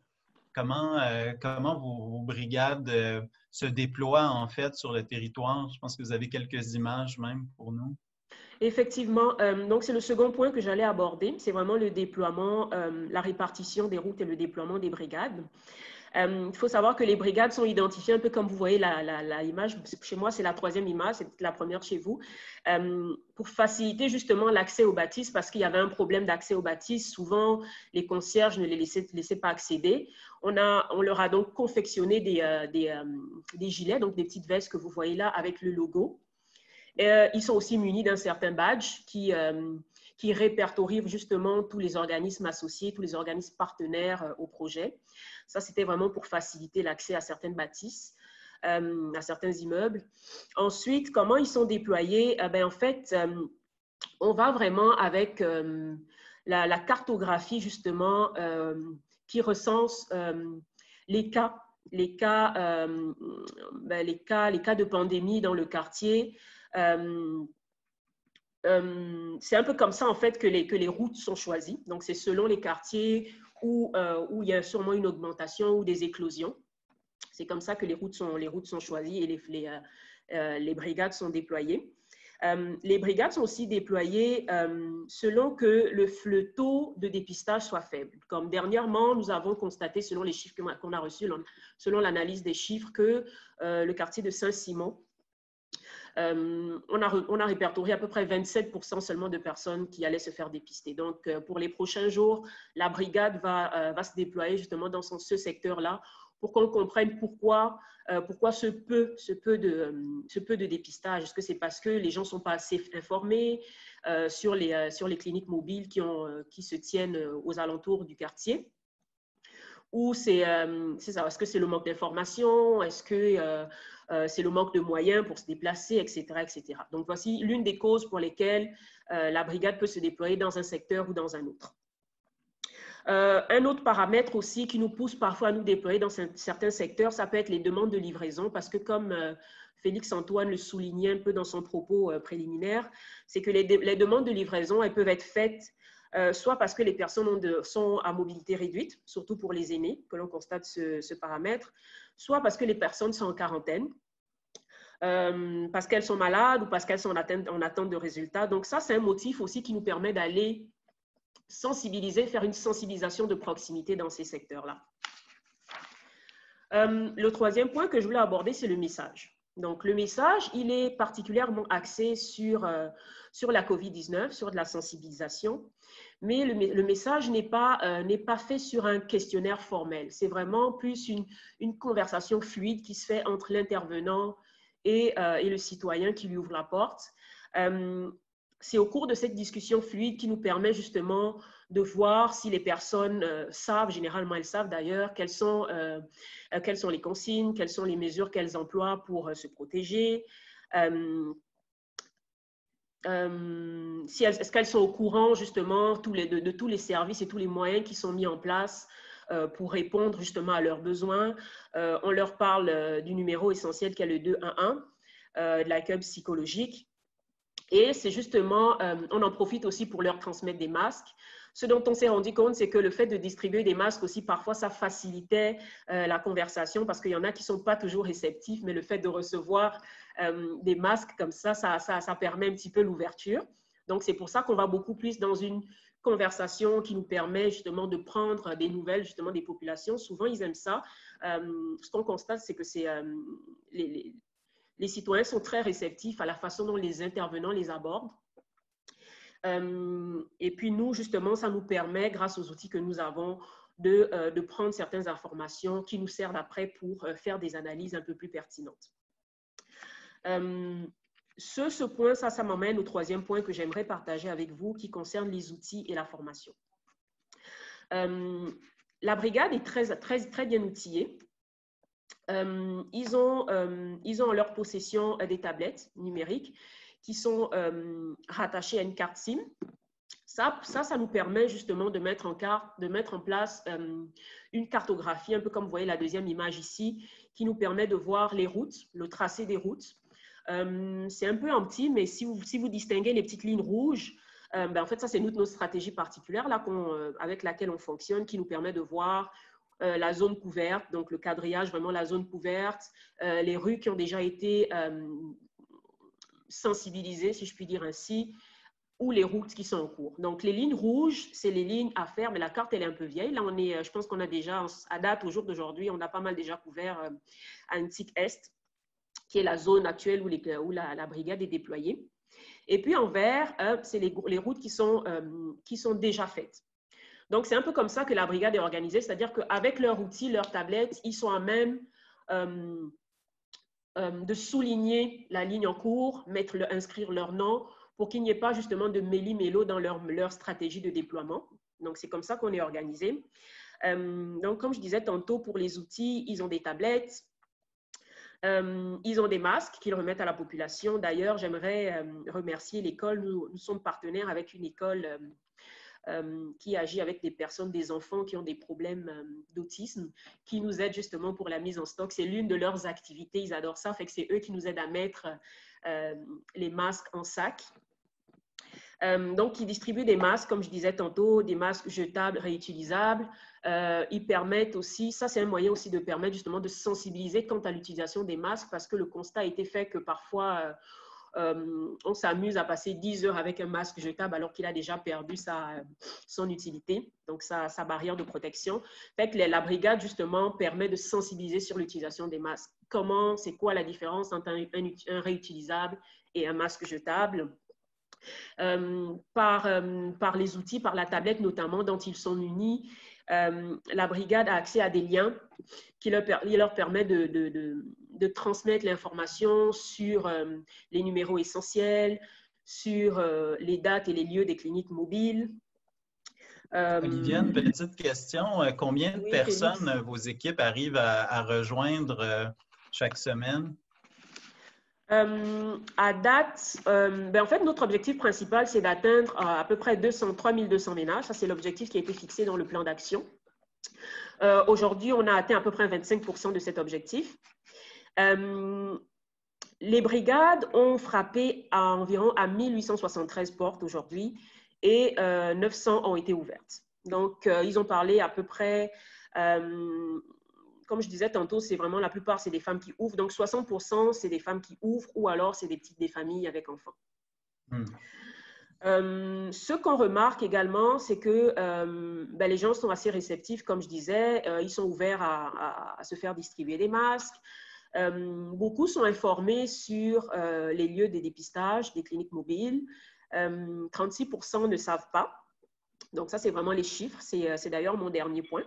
Comment vos brigades se déploient en fait sur le territoire? Je pense que vous avez quelques images même pour nous. Effectivement, donc c'est le second point que j'allais aborder, c'est vraiment le déploiement, la répartition des routes et le déploiement des brigades. Il faut savoir que les brigades sont identifiées un peu comme vous voyez l'image. Chez moi, c'est la troisième image, c'est la première chez vous, pour faciliter justement l'accès aux bâtisses parce qu'il y avait un problème d'accès aux bâtisses. Souvent, les concierges ne les laissaient pas accéder. On leur a donc confectionné des gilets, donc des petites vestes que vous voyez là avec le logo. Ils sont aussi munis d'un certain badge qui répertorie justement tous les organismes associés, tous les organismes partenaires au projet. Ça, c'était vraiment pour faciliter l'accès à certaines bâtisses, à certains immeubles. Ensuite, comment ils sont déployés? En fait, on va vraiment avec la cartographie justement qui recense les cas de pandémie dans le quartier. C'est un peu comme ça en fait que les routes sont choisies. Donc, c'est selon les quartiers où il y a sûrement une augmentation ou des éclosions. C'est comme ça que les routes sont choisies et les brigades sont déployées. Les brigades sont aussi déployées selon que le taux de dépistage soit faible. Comme dernièrement, nous avons constaté, selon les chiffres qu'on a reçus, selon l'analyse des chiffres, que le quartier de Saint-Simon, on a répertorié à peu près 27% seulement de personnes qui allaient se faire dépister. Donc, pour les prochains jours, la brigade va se déployer justement dans ce secteur-là pour qu'on comprenne pourquoi ce peu de dépistage. Est-ce que c'est parce que les gens ne sont pas assez informés sur les cliniques mobiles qui se tiennent aux alentours du quartier? Ou c'est ça, est-ce que c'est le manque d'information? Est-ce que c'est le manque de moyens pour se déplacer, etc., etc. Donc, voici l'une des causes pour lesquelles la brigade peut se déployer dans un secteur ou dans un autre. Un autre paramètre aussi qui nous pousse parfois à nous déployer dans certains secteurs, ça peut être les demandes de livraison, parce que comme Félix-Antoine le soulignait un peu dans son propos préliminaire, c'est que les demandes de livraison, elles peuvent être faites soit parce que les personnes sont à mobilité réduite, surtout pour les aînés, que l'on constate ce paramètre, soit parce que les personnes sont en quarantaine, parce qu'elles sont malades ou parce qu'elles sont en attente de résultats. Donc ça, c'est un motif aussi qui nous permet d'aller sensibiliser, faire une sensibilisation de proximité dans ces secteurs-là. Le troisième point que je voulais aborder, c'est le message. Donc, le message, il est particulièrement axé sur la COVID-19, sur de la sensibilisation, mais le message n'est pas fait sur un questionnaire formel. C'est vraiment plus une conversation fluide qui se fait entre l'intervenant et le citoyen qui lui ouvre la porte. C'est au cours de cette discussion fluide qui nous permet justement de voir si les personnes savent, généralement elles savent d'ailleurs, quelles sont les consignes, quelles sont les mesures qu'elles emploient pour se protéger, est-ce qu'elles sont au courant justement de tous les services et tous les moyens qui sont mis en place pour répondre justement à leurs besoins. On leur parle du numéro essentiel qui est le 211, de l'accueil psychologique. Et c'est justement, on en profite aussi pour leur transmettre des masques. Ce dont on s'est rendu compte, c'est que le fait de distribuer des masques aussi, parfois, ça facilitait la conversation parce qu'il y en a qui ne sont pas toujours réceptifs, mais le fait de recevoir des masques comme ça permet un petit peu l'ouverture. Donc, c'est pour ça qu'on va beaucoup plus dans une conversation qui nous permet justement de prendre des nouvelles justement des populations. Souvent, ils aiment ça. Ce qu'on constate, c'est que les citoyens sont très réceptifs à la façon dont les intervenants les abordent. Et puis nous, justement, ça nous permet, grâce aux outils que nous avons, de prendre certaines informations qui nous servent après pour faire des analyses un peu plus pertinentes. Ce point, ça m'emmène au troisième point que j'aimerais partager avec vous, qui concerne les outils et la formation. La brigade est très bien outillée. Ils ont en leur possession des tablettes numériques qui sont rattachées à une carte SIM. Ça nous permet justement de mettre en place une cartographie, un peu comme vous voyez la deuxième image ici, qui nous permet de voir les routes, le tracé des routes. C'est un peu en petit, mais si vous distinguez les petites lignes rouges, en fait, ça, c'est notre stratégie particulière là, avec laquelle on fonctionne, qui nous permet de voir la zone couverte, donc le quadrillage, vraiment la zone couverte, les rues qui ont déjà été sensibilisées, si je puis dire ainsi, ou les routes qui sont en cours. Donc, les lignes rouges, c'est les lignes à faire, mais la carte, elle est un peu vieille. Là, je pense qu'on a déjà, à date, au jour d'aujourd'hui, on a pas mal déjà couvert Antique Est, qui est la zone actuelle où la brigade est déployée. Et puis, en vert, c'est les routes qui sont déjà faites. Donc, c'est un peu comme ça que la brigade est organisée, c'est-à-dire qu'avec leurs outils, leurs tablettes, ils sont à même de souligner la ligne en cours, inscrire leur nom, pour qu'il n'y ait pas justement de méli-mélo dans leur stratégie de déploiement. Donc, c'est comme ça qu'on est organisé. Donc, comme je disais tantôt, pour les outils, ils ont des tablettes, ils ont des masques qu'ils remettent à la population. D'ailleurs, j'aimerais remercier l'école. Nous sommes partenaires avec une école qui agit avec des enfants qui ont des problèmes d'autisme, qui nous aident justement pour la mise en stock. C'est l'une de leurs activités. Ils adorent ça. Fait que c'est eux qui nous aident à mettre les masques en sac. Donc, ils distribuent des masques, comme je disais tantôt, des masques jetables, réutilisables. Ils permettent aussi, ça c'est un moyen aussi de permettre justement de sensibiliser quant à l'utilisation des masques, parce que le constat a été fait que parfois, on s'amuse à passer 10 heures avec un masque jetable alors qu'il a déjà perdu son utilité, donc sa barrière de protection. Fait que la brigade, justement, permet de sensibiliser sur l'utilisation des masques. C'est quoi la différence entre un réutilisable et un masque jetable? Par les outils, par la tablette notamment, dont ils sont munis, la brigade a accès à des liens qui leur permettent de transmettre l'information sur les numéros essentiels, sur les dates et les lieux des cliniques mobiles. Olivia, une petite question. Combien de personnes Félix, vos équipes arrivent à rejoindre chaque semaine? À date, en fait, notre objectif principal, c'est d'atteindre à peu près 3200 ménages. Ça, c'est l'objectif qui a été fixé dans le plan d'action. Aujourd'hui, on a atteint à peu près 25% de cet objectif. Les brigades ont frappé environ à 1873 portes aujourd'hui et 900 ont été ouvertes. Donc, ils ont parlé à peu près... comme je disais tantôt, c'est vraiment la plupart, c'est des femmes qui ouvrent. Donc, 60%, c'est des femmes qui ouvrent ou alors c'est des familles avec enfants. Ce qu'on remarque également, c'est que les gens sont assez réceptifs, comme je disais. Ils sont ouverts à se faire distribuer des masques. Beaucoup sont informés sur les lieux des dépistages, des cliniques mobiles. 36% ne savent pas. Donc, ça, c'est vraiment les chiffres. C'est d'ailleurs mon dernier point.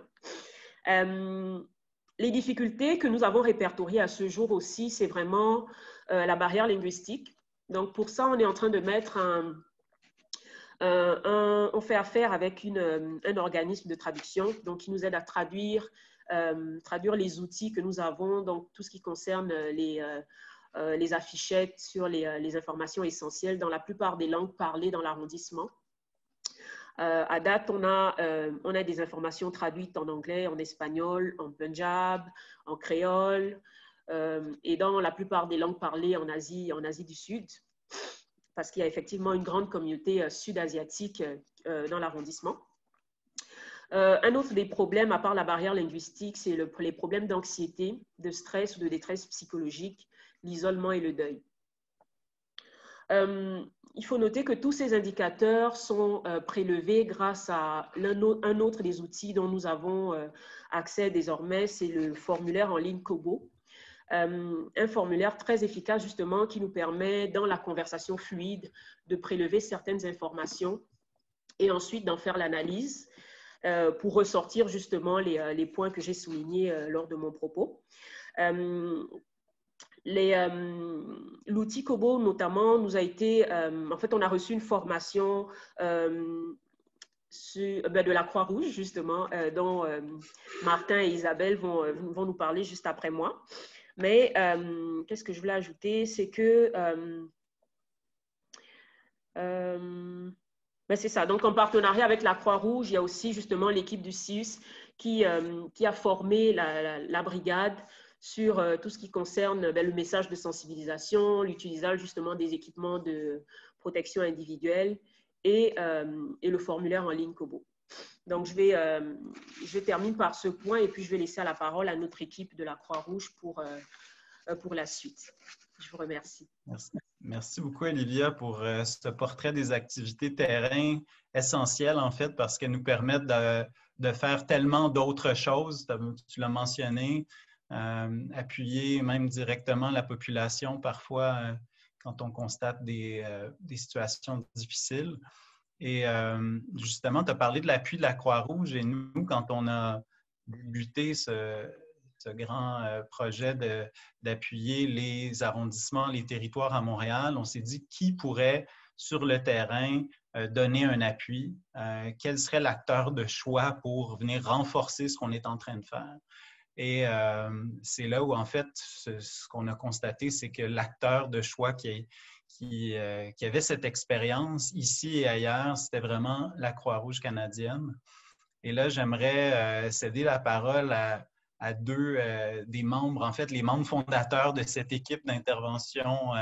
Les difficultés que nous avons répertoriées à ce jour aussi, c'est vraiment la barrière linguistique. Donc, pour ça, on est en train de mettre on fait affaire avec un organisme de traduction donc, qui nous aide à traduire les outils que nous avons, donc tout ce qui concerne les affichettes sur les informations essentielles dans la plupart des langues parlées dans l'arrondissement. À date, on a des informations traduites en anglais, en espagnol, en punjab, en créole et dans la plupart des langues parlées en Asie du Sud, parce qu'il y a effectivement une grande communauté sud-asiatique dans l'arrondissement. Un autre des problèmes, à part la barrière linguistique, c'est les problèmes d'anxiété, de stress ou de détresse psychologique, l'isolement et le deuil. il faut noter que tous ces indicateurs sont prélevés grâce à un autre des outils dont nous avons accès désormais, c'est le formulaire en ligne Kobo. Un formulaire très efficace justement qui nous permet dans la conversation fluide de prélever certaines informations et ensuite d'en faire l'analyse pour ressortir justement les points que j'ai soulignés lors de mon propos. L'outil Kobo notamment nous a été, en fait on a reçu une formation de la Croix-Rouge justement dont Martin et Isabelle vont nous parler juste après moi. Mais qu'est-ce que je voulais ajouter, c'est que c'est ça. Donc, en partenariat avec la Croix-Rouge, il y a aussi justement l'équipe du CIUS qui a formé la brigade sur tout ce qui concerne le message de sensibilisation, l'utilisation justement des équipements de protection individuelle et le formulaire en ligne Kobo. Donc, je termine par ce point et puis je vais laisser la parole à notre équipe de la Croix-Rouge pour la suite. Je vous remercie. Merci beaucoup, Olivia, pour ce portrait des activités terrain essentielles, en fait, parce qu'elles nous permettent de faire tellement d'autres choses. Tu l'as mentionné, appuyer même directement la population, parfois, quand on constate des situations difficiles. Et justement, tu as parlé de l'appui de la Croix-Rouge et nous, quand on a débuté ce grand projet d'appuyer les arrondissements, les territoires à Montréal, on s'est dit qui pourrait, sur le terrain, donner un appui, quel serait l'acteur de choix pour venir renforcer ce qu'on est en train de faire. Et c'est là où, en fait, ce qu'on a constaté, c'est que l'acteur de choix qui avait cette expérience ici et ailleurs, c'était vraiment la Croix-Rouge canadienne. Et là, j'aimerais céder la parole à deux des membres, en fait, les membres fondateurs de cette équipe d'intervention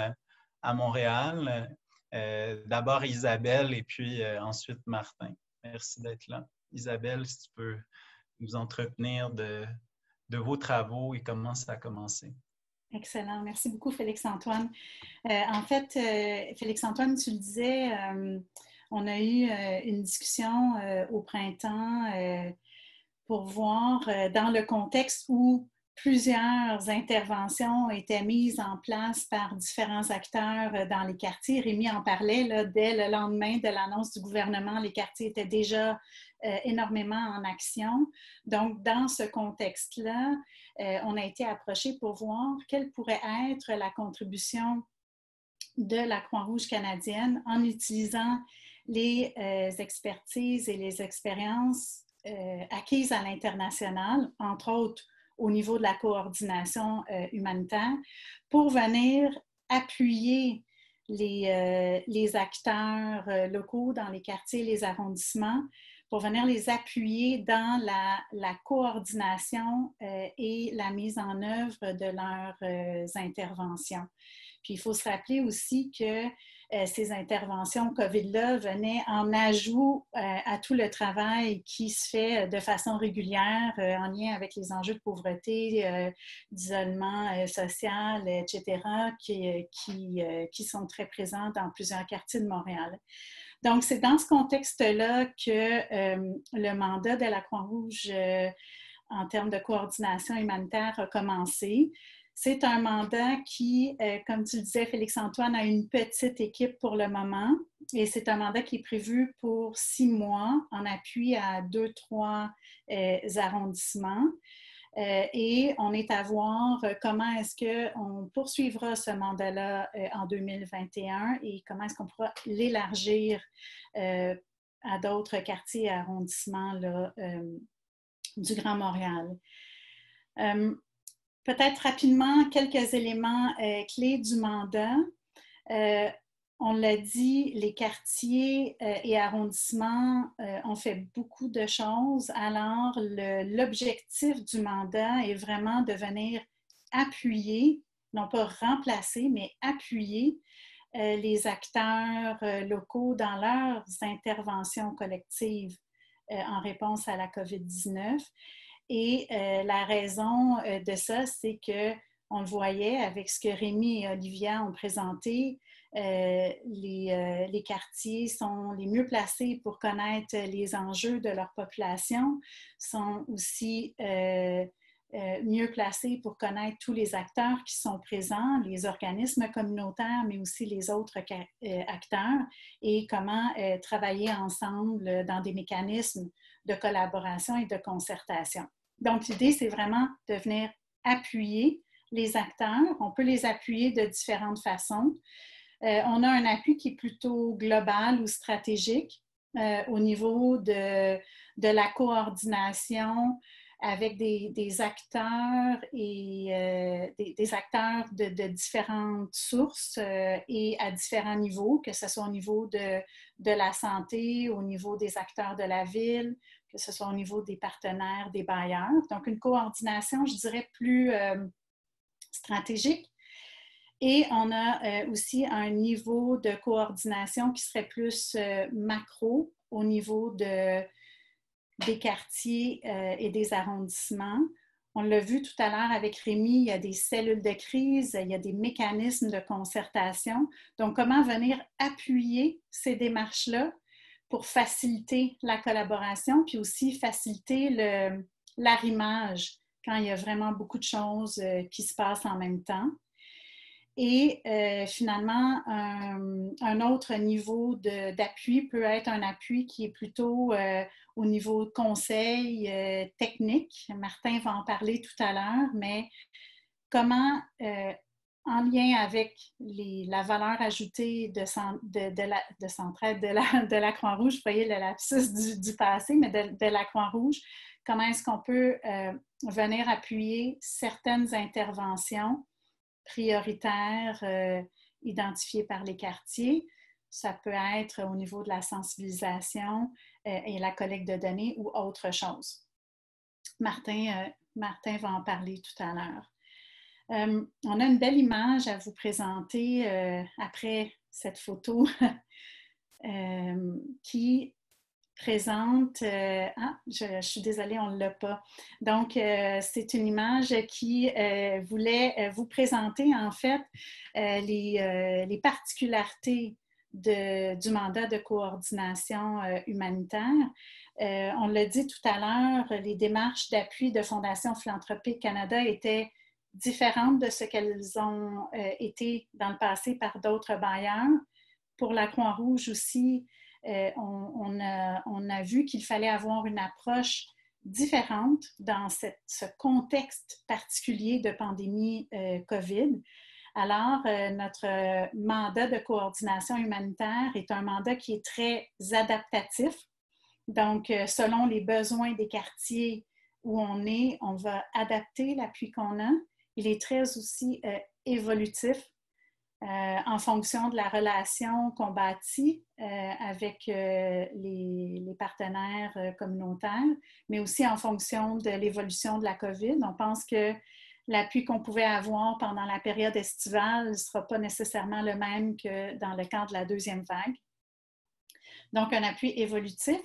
à Montréal. D'abord Isabelle et puis ensuite Martin. Merci d'être là. Isabelle, si tu peux nous entretenir de vos travaux et comment ça a commencé. Excellent. Merci beaucoup, Félix-Antoine. En fait, Félix-Antoine, tu le disais, on a eu une discussion au printemps pour voir dans le contexte où plusieurs interventions étaient mises en place par différents acteurs dans les quartiers. Rémi en parlait, là, dès le lendemain de l'annonce du gouvernement, les quartiers étaient déjà énormément en action. Donc, dans ce contexte-là, on a été approché pour voir quelle pourrait être la contribution de la Croix-Rouge canadienne en utilisant les expertises et les expériences acquises à l'international, entre autres au niveau de la coordination humanitaire, pour venir appuyer les acteurs locaux dans les quartiers, les arrondissements, pour venir les appuyer dans la coordination et la mise en œuvre de leurs interventions. Puis il faut se rappeler aussi que ces interventions COVID-là venaient en ajout à tout le travail qui se fait de façon régulière en lien avec les enjeux de pauvreté, d'isolement social, etc., qui sont très présents dans plusieurs quartiers de Montréal. Donc, c'est dans ce contexte-là que le mandat de la Croix-Rouge en termes de coordination humanitaire a commencé. C'est un mandat qui, comme tu le disais, Félix-Antoine, a une petite équipe pour le moment et c'est un mandat qui est prévu pour 6 mois en appui à 2-3 arrondissements. Et on est à voir comment est-ce qu'on poursuivra ce mandat-là en 2021 et comment est-ce qu'on pourra l'élargir à d'autres quartiers et arrondissements là, du Grand Montréal. Peut-être rapidement quelques éléments clés du mandat. On l'a dit, les quartiers et arrondissements ont fait beaucoup de choses. Alors, l'objectif du mandat est vraiment de venir appuyer, non pas remplacer, mais appuyer les acteurs locaux dans leurs interventions collectives en réponse à la COVID-19. Et la raison de ça, c'est que on le voyait avec ce que Rémi et Olivia ont présenté, les quartiers sont les mieux placés pour connaître les enjeux de leur population, sont aussi mieux placés pour connaître tous les acteurs qui sont présents, les organismes communautaires, mais aussi les autres acteurs, et comment travailler ensemble dans des mécanismes de collaboration et de concertation. Donc, l'idée, c'est vraiment de venir appuyer les acteurs. On peut les appuyer de différentes façons. On a un appui qui est plutôt global ou stratégique au niveau de la coordination avec des acteurs et des acteurs de différentes sources et à différents niveaux, que ce soit au niveau de la santé, au niveau des acteurs de la ville, que ce soit au niveau des partenaires, des bailleurs. Donc, une coordination, je dirais, plus stratégique. Et on a aussi un niveau de coordination qui serait plus macro au niveau des quartiers et des arrondissements. On l'a vu tout à l'heure avec Rémi, il y a des cellules de crise, il y a des mécanismes de concertation. Donc, comment venir appuyer ces démarches-là pour faciliter la collaboration, puis aussi faciliter l'arrimage quand il y a vraiment beaucoup de choses qui se passent en même temps. Et finalement, un autre niveau d'appui peut être un appui qui est plutôt au niveau de conseil technique. Martin va en parler tout à l'heure, mais comment, en lien avec la valeur ajoutée de Centraide, de la Croix-Rouge, vous voyez le lapsus du passé, mais de la Croix-Rouge, comment est-ce qu'on peut venir appuyer certaines interventions prioritaires identifiées par les quartiers. Ça peut être au niveau de la sensibilisation et la collecte de données ou autre chose. Martin va en parler tout à l'heure. On a une belle image à vous présenter après cette photo qui présente... je suis désolée, on ne l'a pas. Donc, c'est une image qui voulait vous présenter, en fait, les particularités du mandat de coordination humanitaire. On l'a dit tout à l'heure, les démarches d'appui de Fondation Philanthropique Canada étaient différentes de ce qu'elles ont été dans le passé par d'autres bailleurs. Pour la Croix-Rouge aussi, on a vu qu'il fallait avoir une approche différente dans ce contexte particulier de pandémie COVID. Alors, notre mandat de coordination humanitaire est un mandat qui est très adaptatif. Donc, selon les besoins des quartiers où on est, on va adapter l'appui qu'on a. Il est très aussi évolutif. En fonction de la relation qu'on bâtit avec les partenaires communautaires, mais aussi en fonction de l'évolution de la COVID. On pense que l'appui qu'on pouvait avoir pendant la période estivale ne sera pas nécessairement le même que dans le cadre de la deuxième vague. Donc, un appui évolutif.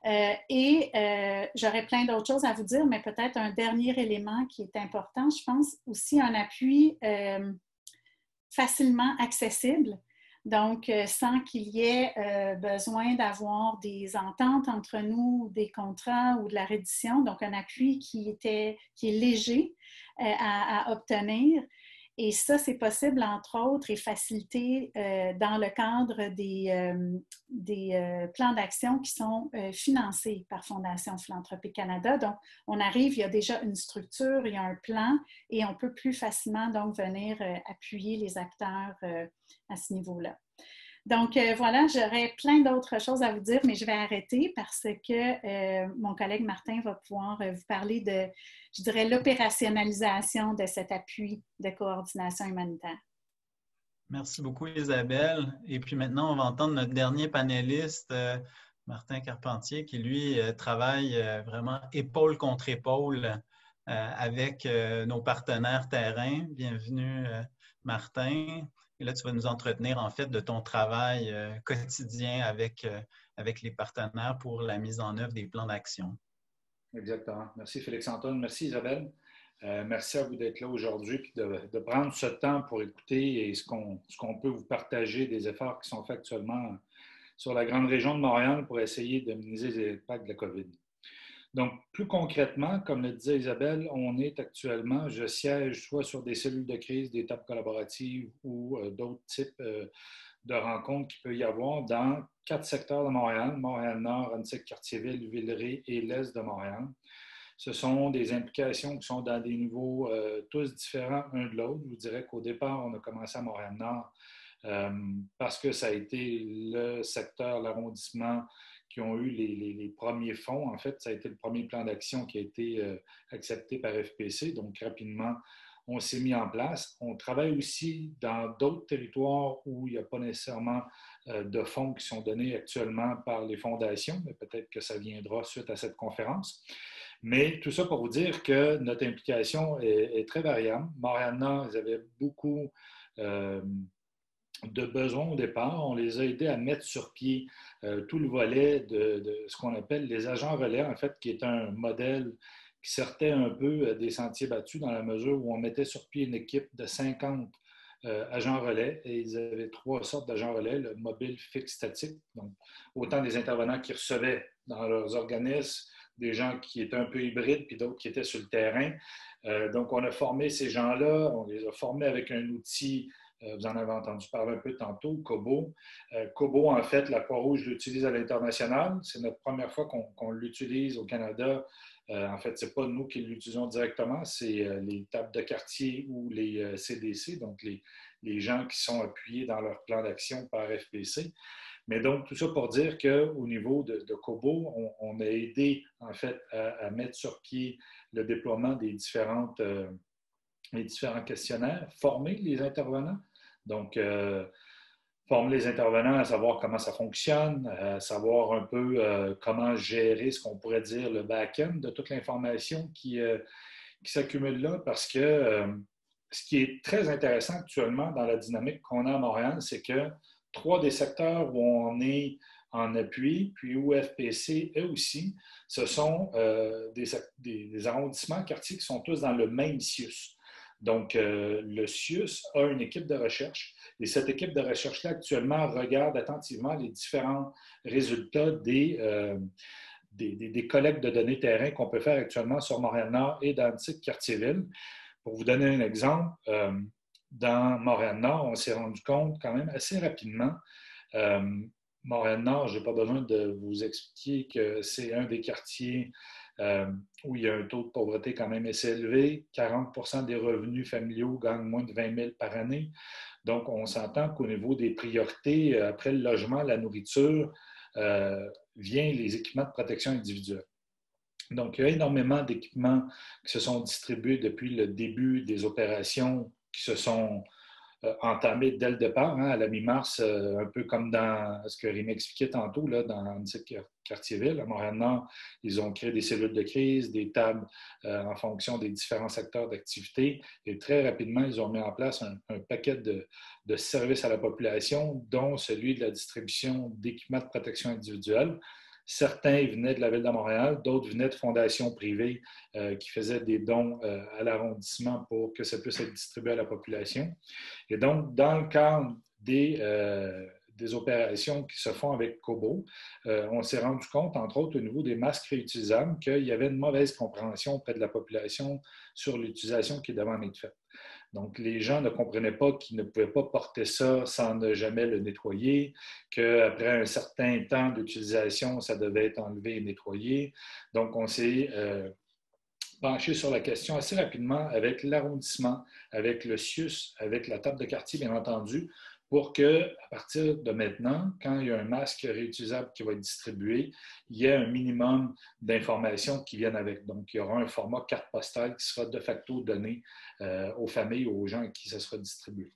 J'aurais plein d'autres choses à vous dire, mais peut-être un dernier élément qui est important, je pense, aussi un appui facilement accessible, donc sans qu'il y ait besoin d'avoir des ententes entre nous, des contrats ou de la reddition, donc un appui qui est léger à obtenir. Et ça, c'est possible, entre autres, et facilité dans le cadre des plans d'action qui sont financés par Fondation Philanthropique Canada. Donc, on arrive, il y a déjà une structure, il y a un plan, et on peut plus facilement donc venir appuyer les acteurs à ce niveau-là. Donc, voilà, j'aurais plein d'autres choses à vous dire, mais je vais arrêter parce que mon collègue Martin va pouvoir vous parler de, je dirais, l'opérationnalisation de cet appui de coordination humanitaire. Merci beaucoup, Isabelle. Et puis maintenant, on va entendre notre dernier panéliste, Martin Carpentier, qui, lui, travaille vraiment épaule contre épaule avec nos partenaires terrain. Bienvenue, Martin. Et là, tu vas nous entretenir, en fait, de ton travail quotidien avec les partenaires pour la mise en œuvre des plans d'action. Exactement. Merci, Félix-Antoine. Merci, Isabelle. Merci à vous d'être là aujourd'hui et de prendre ce temps pour écouter et ce qu'on peut vous partager des efforts qui sont faits actuellement sur la grande région de Montréal pour essayer de minimiser les impacts de la COVID. Donc, plus concrètement, comme le disait Isabelle, je siège soit sur des cellules de crise, des tables collaboratives ou d'autres types de rencontres qu'il peut y avoir dans 4 secteurs de Montréal, Montréal-Nord, Annecy-Cartierville, Villeray et l'Est de Montréal. Ce sont des implications qui sont dans des niveaux tous différents un de l'autre. Je vous dirais qu'au départ, on a commencé à Montréal-Nord parce que ça a été le secteur, l'arrondissement qui ont eu les premiers fonds. En fait, ça a été le premier plan d'action qui a été accepté par FPC. Donc, rapidement, on s'est mis en place. On travaille aussi dans d'autres territoires où il n'y a pas nécessairement de fonds qui sont donnés actuellement par les fondations, mais peut-être que ça viendra suite à cette conférence. Mais tout ça pour vous dire que notre implication est très variable. Montréal-Nord, ils avaient beaucoup de besoins au départ. On les a aidés à mettre sur pied tout le volet de ce qu'on appelle les agents relais, en fait, qui est un modèle qui sortait un peu des sentiers battus dans la mesure où on mettait sur pied une équipe de 50 agents relais et ils avaient 3 sortes d'agents relais, le mobile, fixe, statique. Donc, autant des intervenants qui recevaient dans leurs organismes, des gens qui étaient un peu hybrides, puis d'autres qui étaient sur le terrain. Donc, on a formé ces gens-là, on les a formés avec un outil, vous en avez entendu parler un peu tantôt, Kobo. Kobo, en fait, la Croix-Rouge l'utilise à l'international. C'est notre première fois qu'on l'utilise au Canada. En fait, ce n'est pas nous qui l'utilisons directement, c'est les tables de quartier ou les CDC, donc les gens qui sont appuyés dans leur plan d'action par FPC. Mais donc, tout ça pour dire qu'au niveau de Kobo, on a aidé, en fait, à mettre sur pied le déploiement des différents questionnaires, former les intervenants. Donc, former les intervenants à savoir comment ça fonctionne, à savoir un peu comment gérer ce qu'on pourrait dire le back-end de toute l'information qui s'accumule là, parce que ce qui est très intéressant actuellement dans la dynamique qu'on a à Montréal, c'est que 3 des secteurs où on est en appui, puis où FPC eux aussi, ce sont des arrondissements, quartiers qui sont tous dans le même CIUS. Donc, le CIUS a une équipe de recherche et cette équipe de recherche-là actuellement regarde attentivement les différents résultats des collectes de données terrain qu'on peut faire actuellement sur Montréal-Nord et dans Annecy-Cartierville. Pour vous donner un exemple, dans Montréal-Nord, on s'est rendu compte quand même assez rapidement. Montréal-Nord, je n'ai pas besoin de vous expliquer que c'est un des quartiers où il y a un taux de pauvreté quand même assez élevé. 40% des revenus familiaux gagnent moins de 20 000 par année. Donc, on s'entend qu'au niveau des priorités, après le logement, la nourriture, vient les équipements de protection individuelle. Donc, il y a énormément d'équipements qui se sont distribués depuis le début des opérations qui se sont entamées dès le départ, à la mi-mars, un peu comme dans ce que Rémi expliquait tantôt, là, dans Annecy-Cartierville. À Montréal-Nord, ils ont créé des cellules de crise, des tables en fonction des différents secteurs d'activité. Et très rapidement, ils ont mis en place un paquet de services à la population, dont celui de la distribution d'équipements de protection individuelle. Certains venaient de la Ville de Montréal, d'autres venaient de fondations privées qui faisaient des dons à l'arrondissement pour que ça puisse être distribué à la population. Et donc, dans le cadre des opérations qui se font avec Kobo, on s'est rendu compte, entre autres au niveau des masques réutilisables, qu'il y avait une mauvaise compréhension auprès de la population sur l'utilisation qui devait en être faite. Donc, les gens ne comprenaient pas qu'ils ne pouvaient pas porter ça sans ne jamais le nettoyer, qu'après un certain temps d'utilisation, ça devait être enlevé et nettoyé. Donc, on s'est penché sur la question assez rapidement avec l'arrondissement, avec le CIUS, avec la table de quartier, bien entendu, pour qu'à partir de maintenant, quand il y a un masque réutilisable qui va être distribué, il y ait un minimum d'informations qui viennent avec. Donc, il y aura un format carte postale qui sera de facto donné aux familles, aux gens à qui ça sera distribué.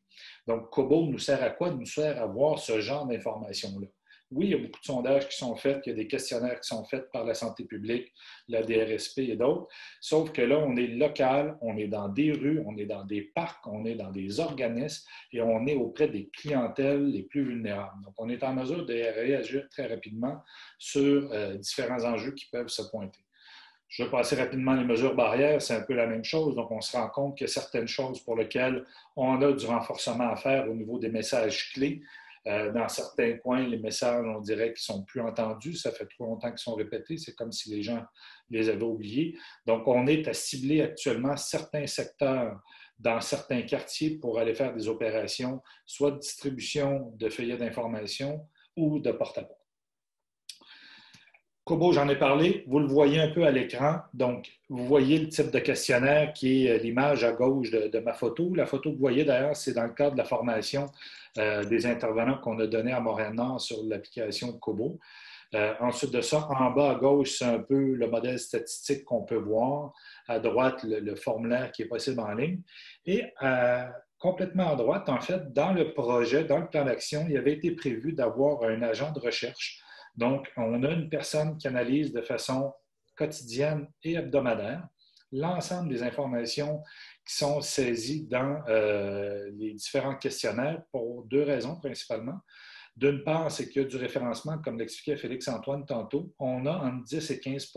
Donc, Kobo nous sert à quoi? Il nous sert à avoir ce genre d'informations-là. Oui, il y a beaucoup de sondages qui sont faits, il y a des questionnaires qui sont faits par la santé publique, la DRSP et d'autres, sauf que là, on est local, on est dans des rues, on est dans des parcs, on est dans des organismes et on est auprès des clientèles les plus vulnérables. Donc, on est en mesure de réagir très rapidement sur différents enjeux qui peuvent se pointer. Je vais passer rapidement les mesures barrières, c'est un peu la même chose. Donc, on se rend compte qu'il y a certaines choses pour lesquelles on a du renforcement à faire au niveau des messages clés. Dans certains coins, les messages, on dirait qu'ils ne sont plus entendus. Ça fait trop longtemps qu'ils sont répétés. C'est comme si les gens les avaient oubliés. Donc, on est à cibler actuellement certains secteurs dans certains quartiers pour aller faire des opérations, soit de distribution de feuillets d'information ou de porte-à-porte. Kobo, j'en ai parlé. Vous le voyez un peu à l'écran. Donc, vous voyez le type de questionnaire qui est l'image à gauche de ma photo. La photo que vous voyez, d'ailleurs, c'est dans le cadre de la formation des intervenants qu'on a donné à Montréal-Nord sur l'application Kobo. Ensuite de ça, en bas à gauche, c'est un peu le modèle statistique qu'on peut voir. À droite, le formulaire qui est possible en ligne. Et complètement à droite, en fait, dans le projet, dans le plan d'action, il avait été prévu d'avoir un agent de recherche. Donc, on a une personne qui analyse de façon quotidienne et hebdomadaire l'ensemble des informations qui sont saisies dans les différents questionnaires pour deux raisons principalement. D'une part, c'est qu'il y a du référencement, comme l'expliquait Félix-Antoine tantôt. On a entre 10 et 15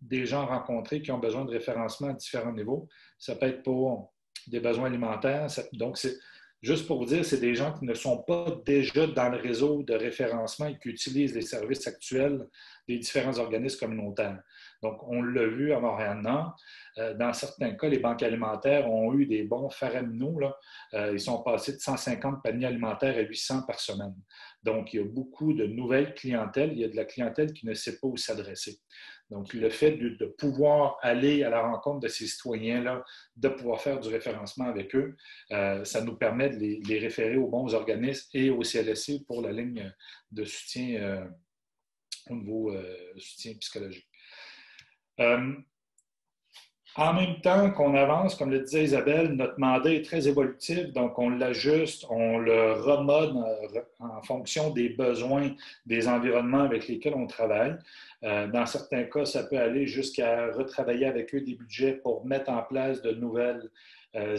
des gens rencontrés qui ont besoin de référencement à différents niveaux. Ça peut être pour des besoins alimentaires. Donc, c'est juste pour vous dire, c'est des gens qui ne sont pas déjà dans le réseau de référencement et qui utilisent les services actuels des différents organismes communautaires. Donc, on l'a vu à Montréal-Nord. Dans certains cas, les banques alimentaires ont eu des bons faraminaux. Ils sont passés de 150 paniers alimentaires à 800 par semaine. Donc, il y a beaucoup de nouvelles clientèles. Il y a de la clientèle qui ne sait pas où s'adresser. Donc, le fait de pouvoir aller à la rencontre de ces citoyens-là, de pouvoir faire du référencement avec eux, ça nous permet de les référer aux bons organismes et au CLSC pour la ligne de soutien au niveau soutien psychologique. En même temps qu'on avance, comme le disait Isabelle, notre mandat est très évolutif, donc on l'ajuste, on le remode en fonction des besoins des environnements avec lesquels on travaille. Dans certains cas, ça peut aller jusqu'à retravailler avec eux des budgets pour mettre en place de nouvelles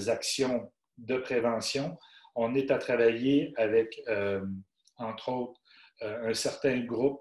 actions de prévention. On est à travailler avec, entre autres, un certain groupe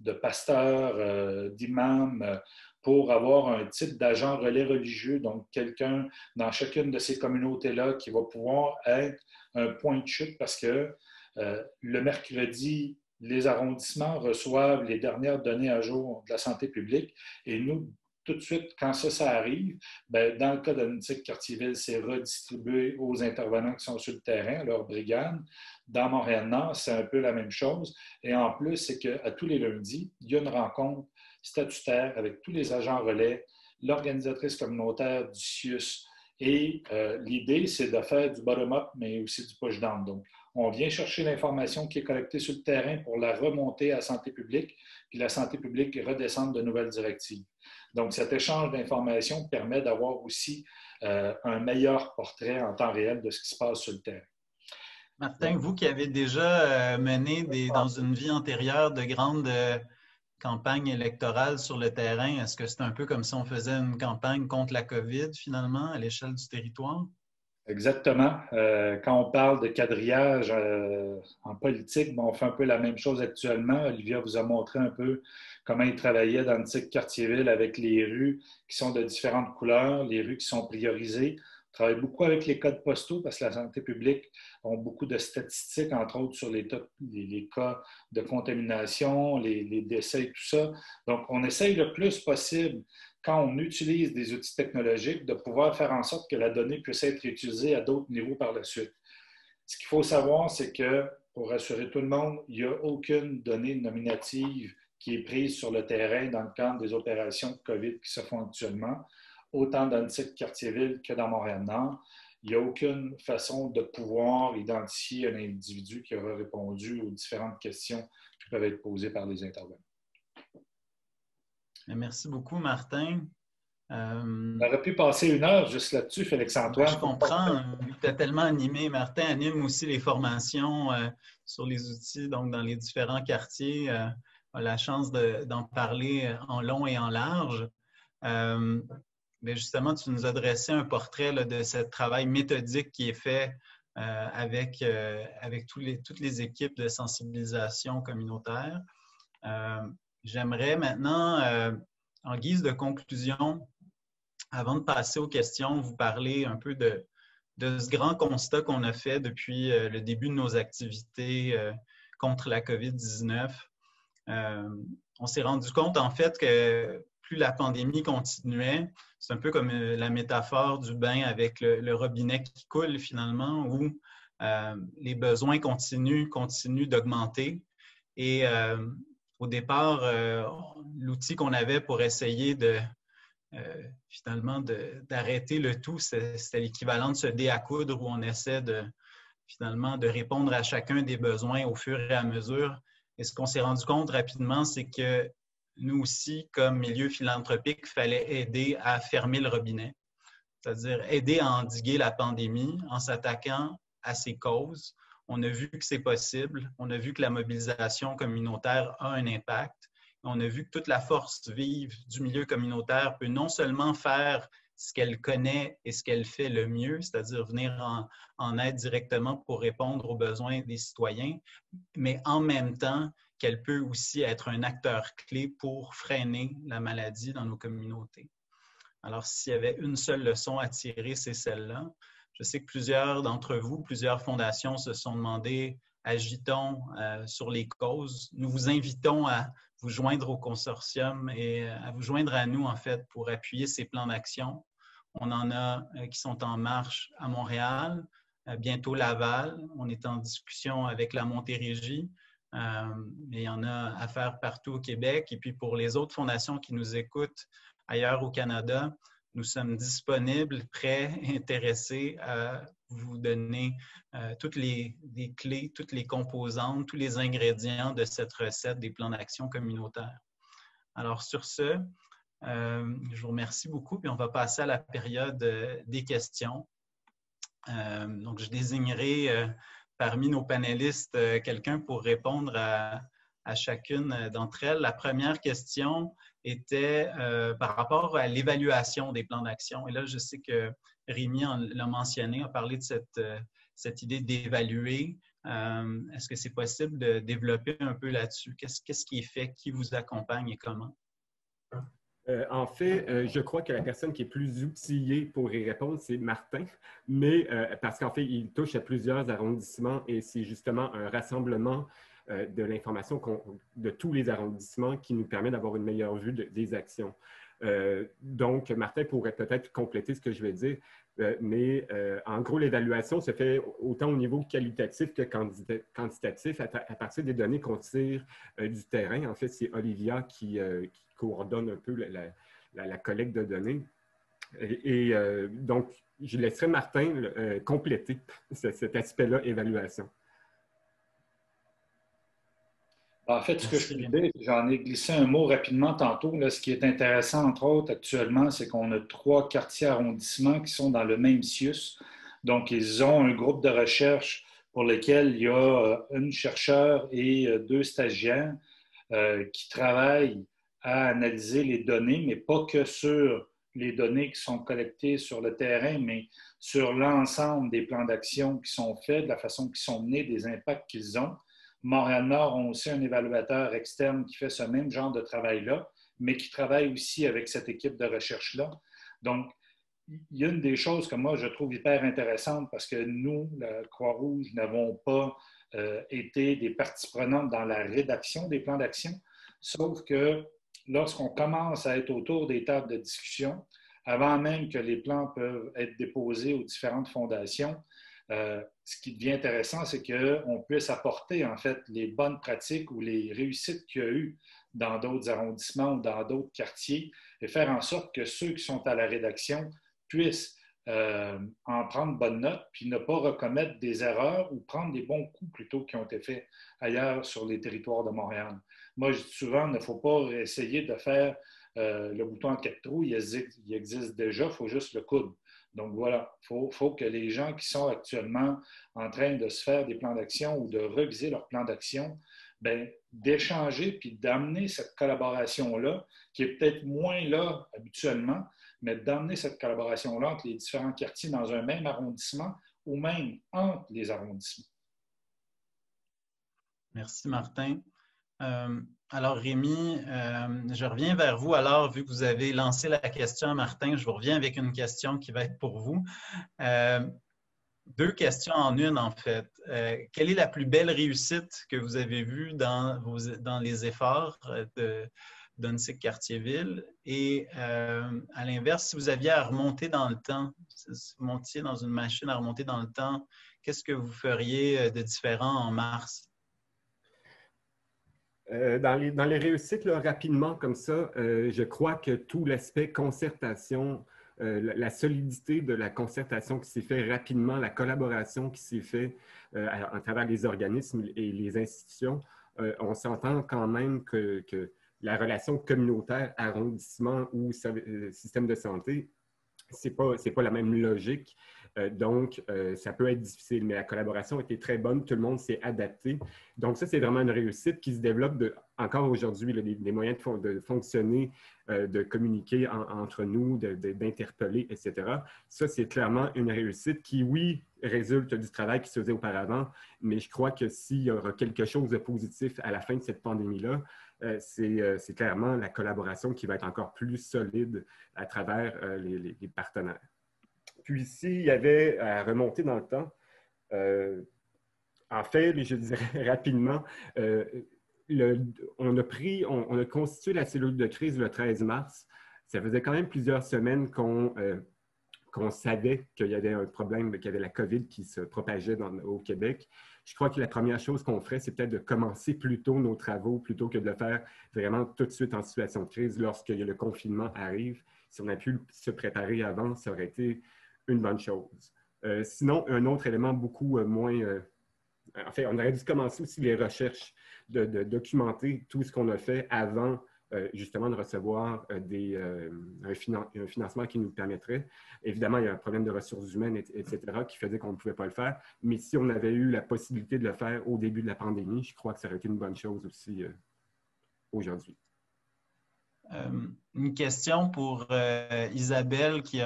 de pasteurs, d'imams, pour avoir un type d'agent relais religieux, donc quelqu'un dans chacune de ces communautés-là qui va pouvoir être un point de chute parce que le mercredi, les arrondissements reçoivent les dernières données à jour de la santé publique et nous, tout de suite, quand ça arrive, bien, dans le cas de Quartier-Ville, c'est redistribué aux intervenants qui sont sur le terrain, à leur brigade. Dans Montréal-Nord, c'est un peu la même chose. Et en plus, c'est qu'à tous les lundis, il y a une rencontre statutaire avec tous les agents relais, l'organisatrice communautaire du CIUS. Et l'idée, c'est de faire du bottom-up, mais aussi du push-down. Donc, on vient chercher l'information qui est collectée sur le terrain pour la remonter à la santé publique, puis la santé publique redescendre de nouvelles directives. Donc, cet échange d'informations permet d'avoir aussi un meilleur portrait en temps réel de ce qui se passe sur le terrain. Martin, vous qui avez déjà mené dans une vie antérieure de grandes campagnes électorales sur le terrain, est-ce que c'est un peu comme si on faisait une campagne contre la COVID, finalement, à l'échelle du territoire? Exactement. Quand on parle de quadrillage en politique, on fait un peu la même chose actuellement. Olivia vous a montré un peu comment il travaillait dans le Quartier-Ville avec les rues qui sont de différentes couleurs, les rues qui sont priorisées. On travaille beaucoup avec les codes postaux parce que la santé publique a beaucoup de statistiques, entre autres sur les cas de contamination, les décès et tout ça. Donc, on essaye le plus possible, quand on utilise des outils technologiques, de pouvoir faire en sorte que la donnée puisse être utilisée à d'autres niveaux par la suite. Ce qu'il faut savoir, c'est que, pour rassurer tout le monde, il n'y a aucune donnée nominative qui est prise sur le terrain dans le cadre des opérations de COVID qui se font actuellement, autant dans le Quartier-Ville que dans Montréal-Nord. Il n'y a aucune façon de pouvoir identifier un individu qui aura répondu aux différentes questions qui peuvent être posées par les intervenants. Merci beaucoup, Martin. On aurait pu passer une heure juste là-dessus, Félix-Antoine. Je comprends. Tu es tellement animé. Martin anime aussi les formations sur les outils, donc dans les différents quartiers. A la chance d'en parler en long et en large. Mais justement, tu nous as dressé un portrait là, de ce travail méthodique qui est fait avec toutes les équipes de sensibilisation communautaire. J'aimerais maintenant En guise de conclusion, avant de passer aux questions, vous parler un peu de ce grand constat qu'on a fait depuis le début de nos activités contre la COVID-19. On s'est rendu compte, en fait, que plus la pandémie continuait, c'est un peu comme la métaphore du bain avec le robinet qui coule, finalement, où les besoins continuent d'augmenter. Et au départ, l'outil qu'on avait pour essayer finalement d'arrêter le tout, c'était l'équivalent de ce dé à coudre où on essaie finalement de répondre à chacun des besoins au fur et à mesure. Et ce qu'on s'est rendu compte rapidement, c'est que nous aussi, comme milieu philanthropique, il fallait aider à fermer le robinet, c'est-à-dire aider à endiguer la pandémie en s'attaquant à ses causes. On a vu que c'est possible, on a vu que la mobilisation communautaire a un impact. On a vu que toute la force vive du milieu communautaire peut non seulement faire ce qu'elle connaît et ce qu'elle fait le mieux, c'est-à-dire venir en aide directement pour répondre aux besoins des citoyens, mais en même temps qu'elle peut aussi être un acteur clé pour freiner la maladie dans nos communautés. Alors, s'il y avait une seule leçon à tirer, c'est celle-là. Je sais que plusieurs d'entre vous, plusieurs fondations se sont demandé, agitons sur les causes. Nous vous invitons à vous joindre au consortium et à vous joindre à nous, en fait, pour appuyer ces plans d'action. On en a qui sont en marche à Montréal, bientôt Laval. On est en discussion avec la Montérégie. Il y en a à faire partout au Québec. Et puis, pour les autres fondations qui nous écoutent ailleurs au Canada, nous sommes disponibles, prêts, intéressés à vous donner toutes les clés, toutes les composantes, tous les ingrédients de cette recette des plans d'action communautaires. Alors, sur ce, je vous remercie beaucoup, puis on va passer à la période des questions. Donc, je désignerai parmi nos panélistes quelqu'un pour répondre à chacune d'entre elles. La première question était par rapport à l'évaluation des plans d'action. Et là, je sais que Rémi l'a mentionné, a parlé de cette idée d'évaluer. Est-ce que c'est possible de développer un peu là-dessus? Qu'est-ce qui est fait? Qui vous accompagne et comment? En fait, je crois que la personne qui est plus outillée pour y répondre, c'est Martin, mais parce qu'en fait, il touche à plusieurs arrondissements et c'est justement un rassemblement de l'information de tous les arrondissements qui nous permet d'avoir une meilleure vue des actions. Donc, Martin pourrait peut-être compléter ce que je vais dire, mais en gros, l'évaluation se fait autant au niveau qualitatif que quantitatif à partir des données qu'on tire du terrain. En fait, c'est Olivia qui coordonne un peu la collecte de données. Donc, je laisserai Martin compléter cet aspect-là, évaluation. En fait, ce que je peux dire, j'en ai glissé un mot rapidement tantôt. Là, ce qui est intéressant, entre autres, actuellement, c'est qu'on a 3 quartiers arrondissements qui sont dans le même CIUS. Donc, ils ont un groupe de recherche pour lequel il y a une chercheure et 2 stagiaires qui travaillent à analyser les données, mais pas que sur les données qui sont collectées sur le terrain, mais sur l'ensemble des plans d'action qui sont faits, de la façon qu'ils sont menés, des impacts qu'ils ont. Montréal-Nord ont aussi un évaluateur externe qui fait ce même genre de travail-là, mais qui travaille aussi avec cette équipe de recherche-là. Donc, il y a une des choses que moi, je trouve hyper intéressante parce que nous, la Croix-Rouge, n'avons pas été des parties prenantes dans la rédaction des plans d'action, sauf que lorsqu'on commence à être autour des tables de discussion, avant même que les plans peuvent être déposés aux différentes fondations, ce qui devient intéressant, c'est qu'on puisse apporter en fait les bonnes pratiques ou les réussites qu'il y a eu dans d'autres arrondissements ou dans d'autres quartiers et faire en sorte que ceux qui sont à la rédaction puissent en prendre bonne note puis ne pas recommettre des erreurs ou prendre des bons coups plutôt qui ont été faits ailleurs sur les territoires de Montréal. Moi, je dis souvent, il ne faut pas essayer de faire le bouton en 4 trous, il existe déjà, il faut juste le coudre. Donc voilà, il faut que les gens qui sont actuellement en train de se faire des plans d'action ou de reviser leurs plans d'action, d'échanger puis d'amener cette collaboration-là, qui est peut-être moins là habituellement, mais d'amener cette collaboration-là entre les différents quartiers dans un même arrondissement ou même entre les arrondissements. Merci, Martin. Alors, Rémi, je reviens vers vous. Alors, vu que vous avez lancé la question à Martin, je vous reviens avec une question qui va être pour vous. Deux questions en une, en fait. Quelle est la plus belle réussite que vous avez vue dans les efforts d'UNSIC Quartier-Ville? Et à l'inverse, si vous aviez à remonter dans le temps, si vous montiez dans une machine à remonter dans le temps, qu'est-ce que vous feriez de différent en mars? Dans les réussites, là, rapidement comme ça, je crois que tout l'aspect concertation, la solidité de la concertation qui s'est fait rapidement, la collaboration qui s'est faite à travers les organismes et les institutions, on s'entend quand même que la relation communautaire, arrondissement ou système de santé, c'est pas la même logique. Donc, ça peut être difficile, mais la collaboration a été très bonne. Tout le monde s'est adapté. Donc, ça, c'est vraiment une réussite qui se développe encore aujourd'hui, les moyens de fonctionner, de communiquer entre nous, d'interpeller, etc. Ça, c'est clairement une réussite qui, oui, résulte du travail qui se faisait auparavant, mais je crois que s'il y aura quelque chose de positif à la fin de cette pandémie-là, c'est clairement la collaboration qui va être encore plus solide à travers les partenaires. Puis, s'il y avait à remonter dans le temps, en fait, je dirais rapidement, on a constitué la cellule de crise le 13 mars. Ça faisait quand même plusieurs semaines qu'on savait qu'il y avait un problème, qu'il y avait la COVID qui se propageait au Québec. Je crois que la première chose qu'on ferait, c'est peut-être de commencer plus tôt nos travaux plutôt que de le faire vraiment tout de suite en situation de crise lorsque le confinement arrive. Si on a pu se préparer avant, ça aurait été une bonne chose. Sinon, un autre élément beaucoup moins... en fait, on aurait dû commencer aussi les recherches, de documenter tout ce qu'on a fait avant justement de recevoir un financement qui nous permettrait. Évidemment, il y a un problème de ressources humaines, etc., qui faisait qu'on ne pouvait pas le faire. Mais si on avait eu la possibilité de le faire au début de la pandémie, je crois que ça aurait été une bonne chose aussi aujourd'hui. Une question pour Isabelle qui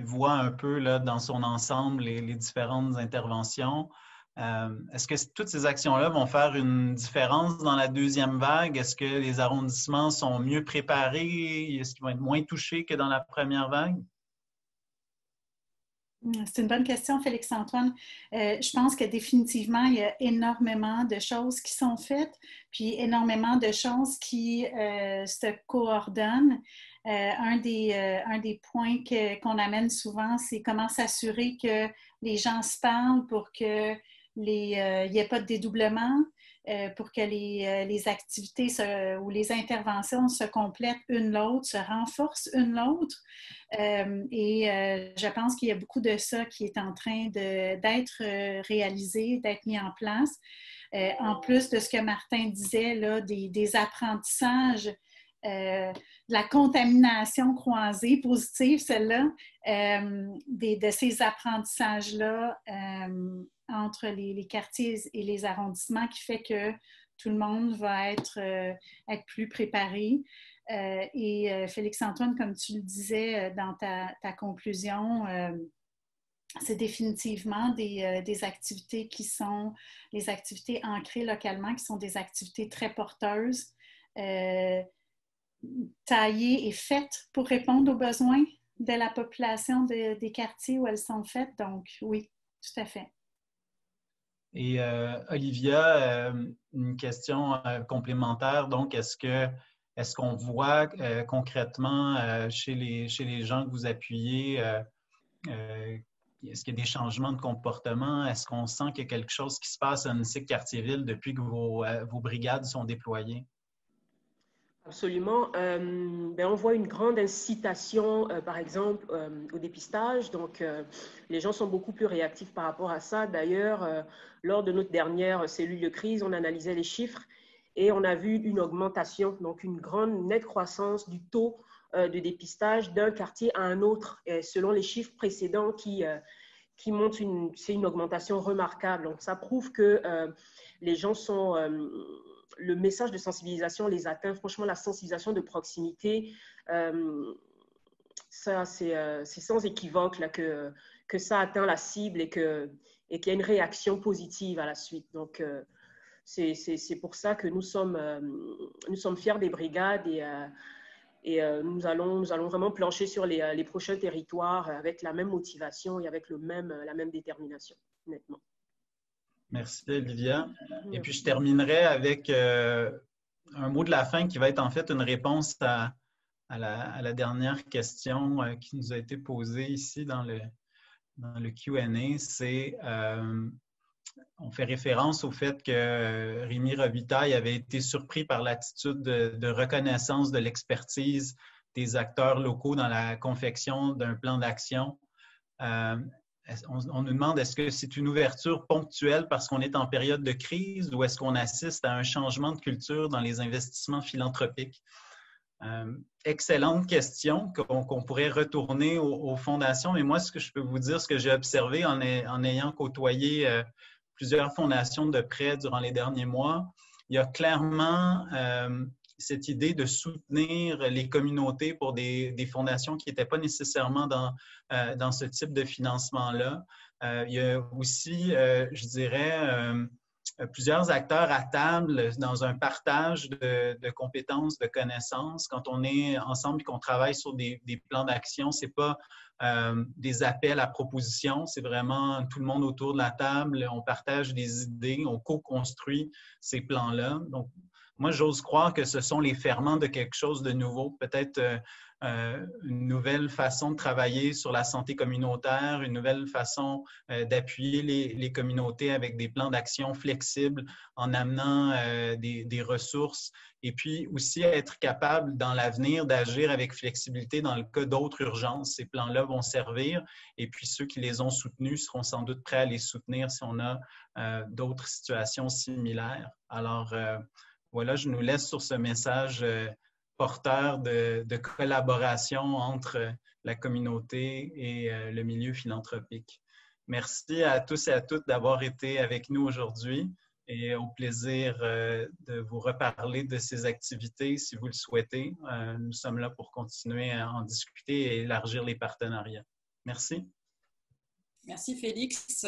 voit un peu là, dans son ensemble les différentes interventions. Est-ce que toutes ces actions-là vont faire une différence dans la deuxième vague? Est-ce que les arrondissements sont mieux préparés? Est-ce qu'ils vont être moins touchés que dans la première vague? C'est une bonne question, Félix-Antoine. Je pense que définitivement, il y a énormément de choses qui sont faites, puis énormément de choses qui se coordonnent. Un des points qu'on amène souvent, c'est comment s'assurer que les gens se parlent pour qu'il n'y ait pas de dédoublement, pour que les activités ou les interventions se complètent une l'autre, se renforcent une l'autre. Je pense qu'il y a beaucoup de ça qui est en train d'être réalisé, d'être mis en place. En plus de ce que Martin disait, là, des apprentissages, de la contamination croisée positive, celle-là, de ces apprentissages-là entre les quartiers et les arrondissements qui fait que tout le monde va être plus préparé. Félix-Antoine, comme tu le disais dans ta conclusion, c'est définitivement des activités qui sont les activités ancrées localement, qui sont des activités très porteuses, taillées et faites pour répondre aux besoins de la population des quartiers où elles sont faites. Donc, oui, tout à fait. Et Olivia, une question complémentaire. Donc, est-ce qu'on voit concrètement chez les gens que vous appuyez, est-ce qu'il y a des changements de comportement? Est-ce qu'on sent qu'il y a quelque chose qui se passe à UNSIC Quartier-Ville depuis que vos brigades sont déployées? Absolument. On voit une grande incitation, par exemple, au dépistage. Donc, les gens sont beaucoup plus réactifs par rapport à ça. D'ailleurs, lors de notre dernière cellule de crise, on analysait les chiffres et on a vu une augmentation, donc une grande nette croissance du taux de dépistage d'un quartier à un autre, selon les chiffres précédents qui montrent c'est une augmentation remarquable. Donc, ça prouve que les gens sont... le message de sensibilisation les atteint. Franchement, la sensibilisation de proximité, ça, c'est sans équivoque là, que ça atteint la cible et qu'il y a une réaction positive à la suite. Donc, C'est pour ça que nous sommes fiers des brigades et nous allons vraiment plancher sur les prochains territoires avec la même motivation et avec la même détermination, honnêtement. Merci, Olivia. Et puis, je terminerai avec un mot de la fin qui va être en fait une réponse à la dernière question qui nous a été posée ici dans le Q&A. C'est, on fait référence au fait que Rémi Robitaille avait été surpris par l'attitude de reconnaissance de l'expertise des acteurs locaux dans la confection d'un plan d'action. On nous demande, est-ce que c'est une ouverture ponctuelle parce qu'on est en période de crise ou est-ce qu'on assiste à un changement de culture dans les investissements philanthropiques? Excellente question qu'on pourrait retourner aux fondations. Mais moi, ce que je peux vous dire, ce que j'ai observé en ayant côtoyé plusieurs fondations de près durant les derniers mois, il y a clairement cette idée de soutenir les communautés pour des fondations qui n'étaient pas nécessairement dans ce type de financement-là. Il y a aussi, je dirais, plusieurs acteurs à table dans un partage de compétences, de connaissances. Quand on est ensemble et qu'on travaille sur des plans d'action, ce n'est pas des appels à propositions, c'est vraiment tout le monde autour de la table, on partage des idées, on co-construit ces plans-là. Donc, moi, j'ose croire que ce sont les ferments de quelque chose de nouveau, peut-être une nouvelle façon de travailler sur la santé communautaire, une nouvelle façon d'appuyer les communautés avec des plans d'action flexibles en amenant des ressources et puis aussi être capable dans l'avenir d'agir avec flexibilité dans le cas d'autres urgences. Ces plans-là vont servir et puis ceux qui les ont soutenus seront sans doute prêts à les soutenir si on a d'autres situations similaires. Alors, voilà, je nous laisse sur ce message porteur de collaboration entre la communauté et le milieu philanthropique. Merci à tous et à toutes d'avoir été avec nous aujourd'hui et au plaisir de vous reparler de ces activités si vous le souhaitez. Nous sommes là pour continuer à en discuter et élargir les partenariats. Merci. Merci Félix.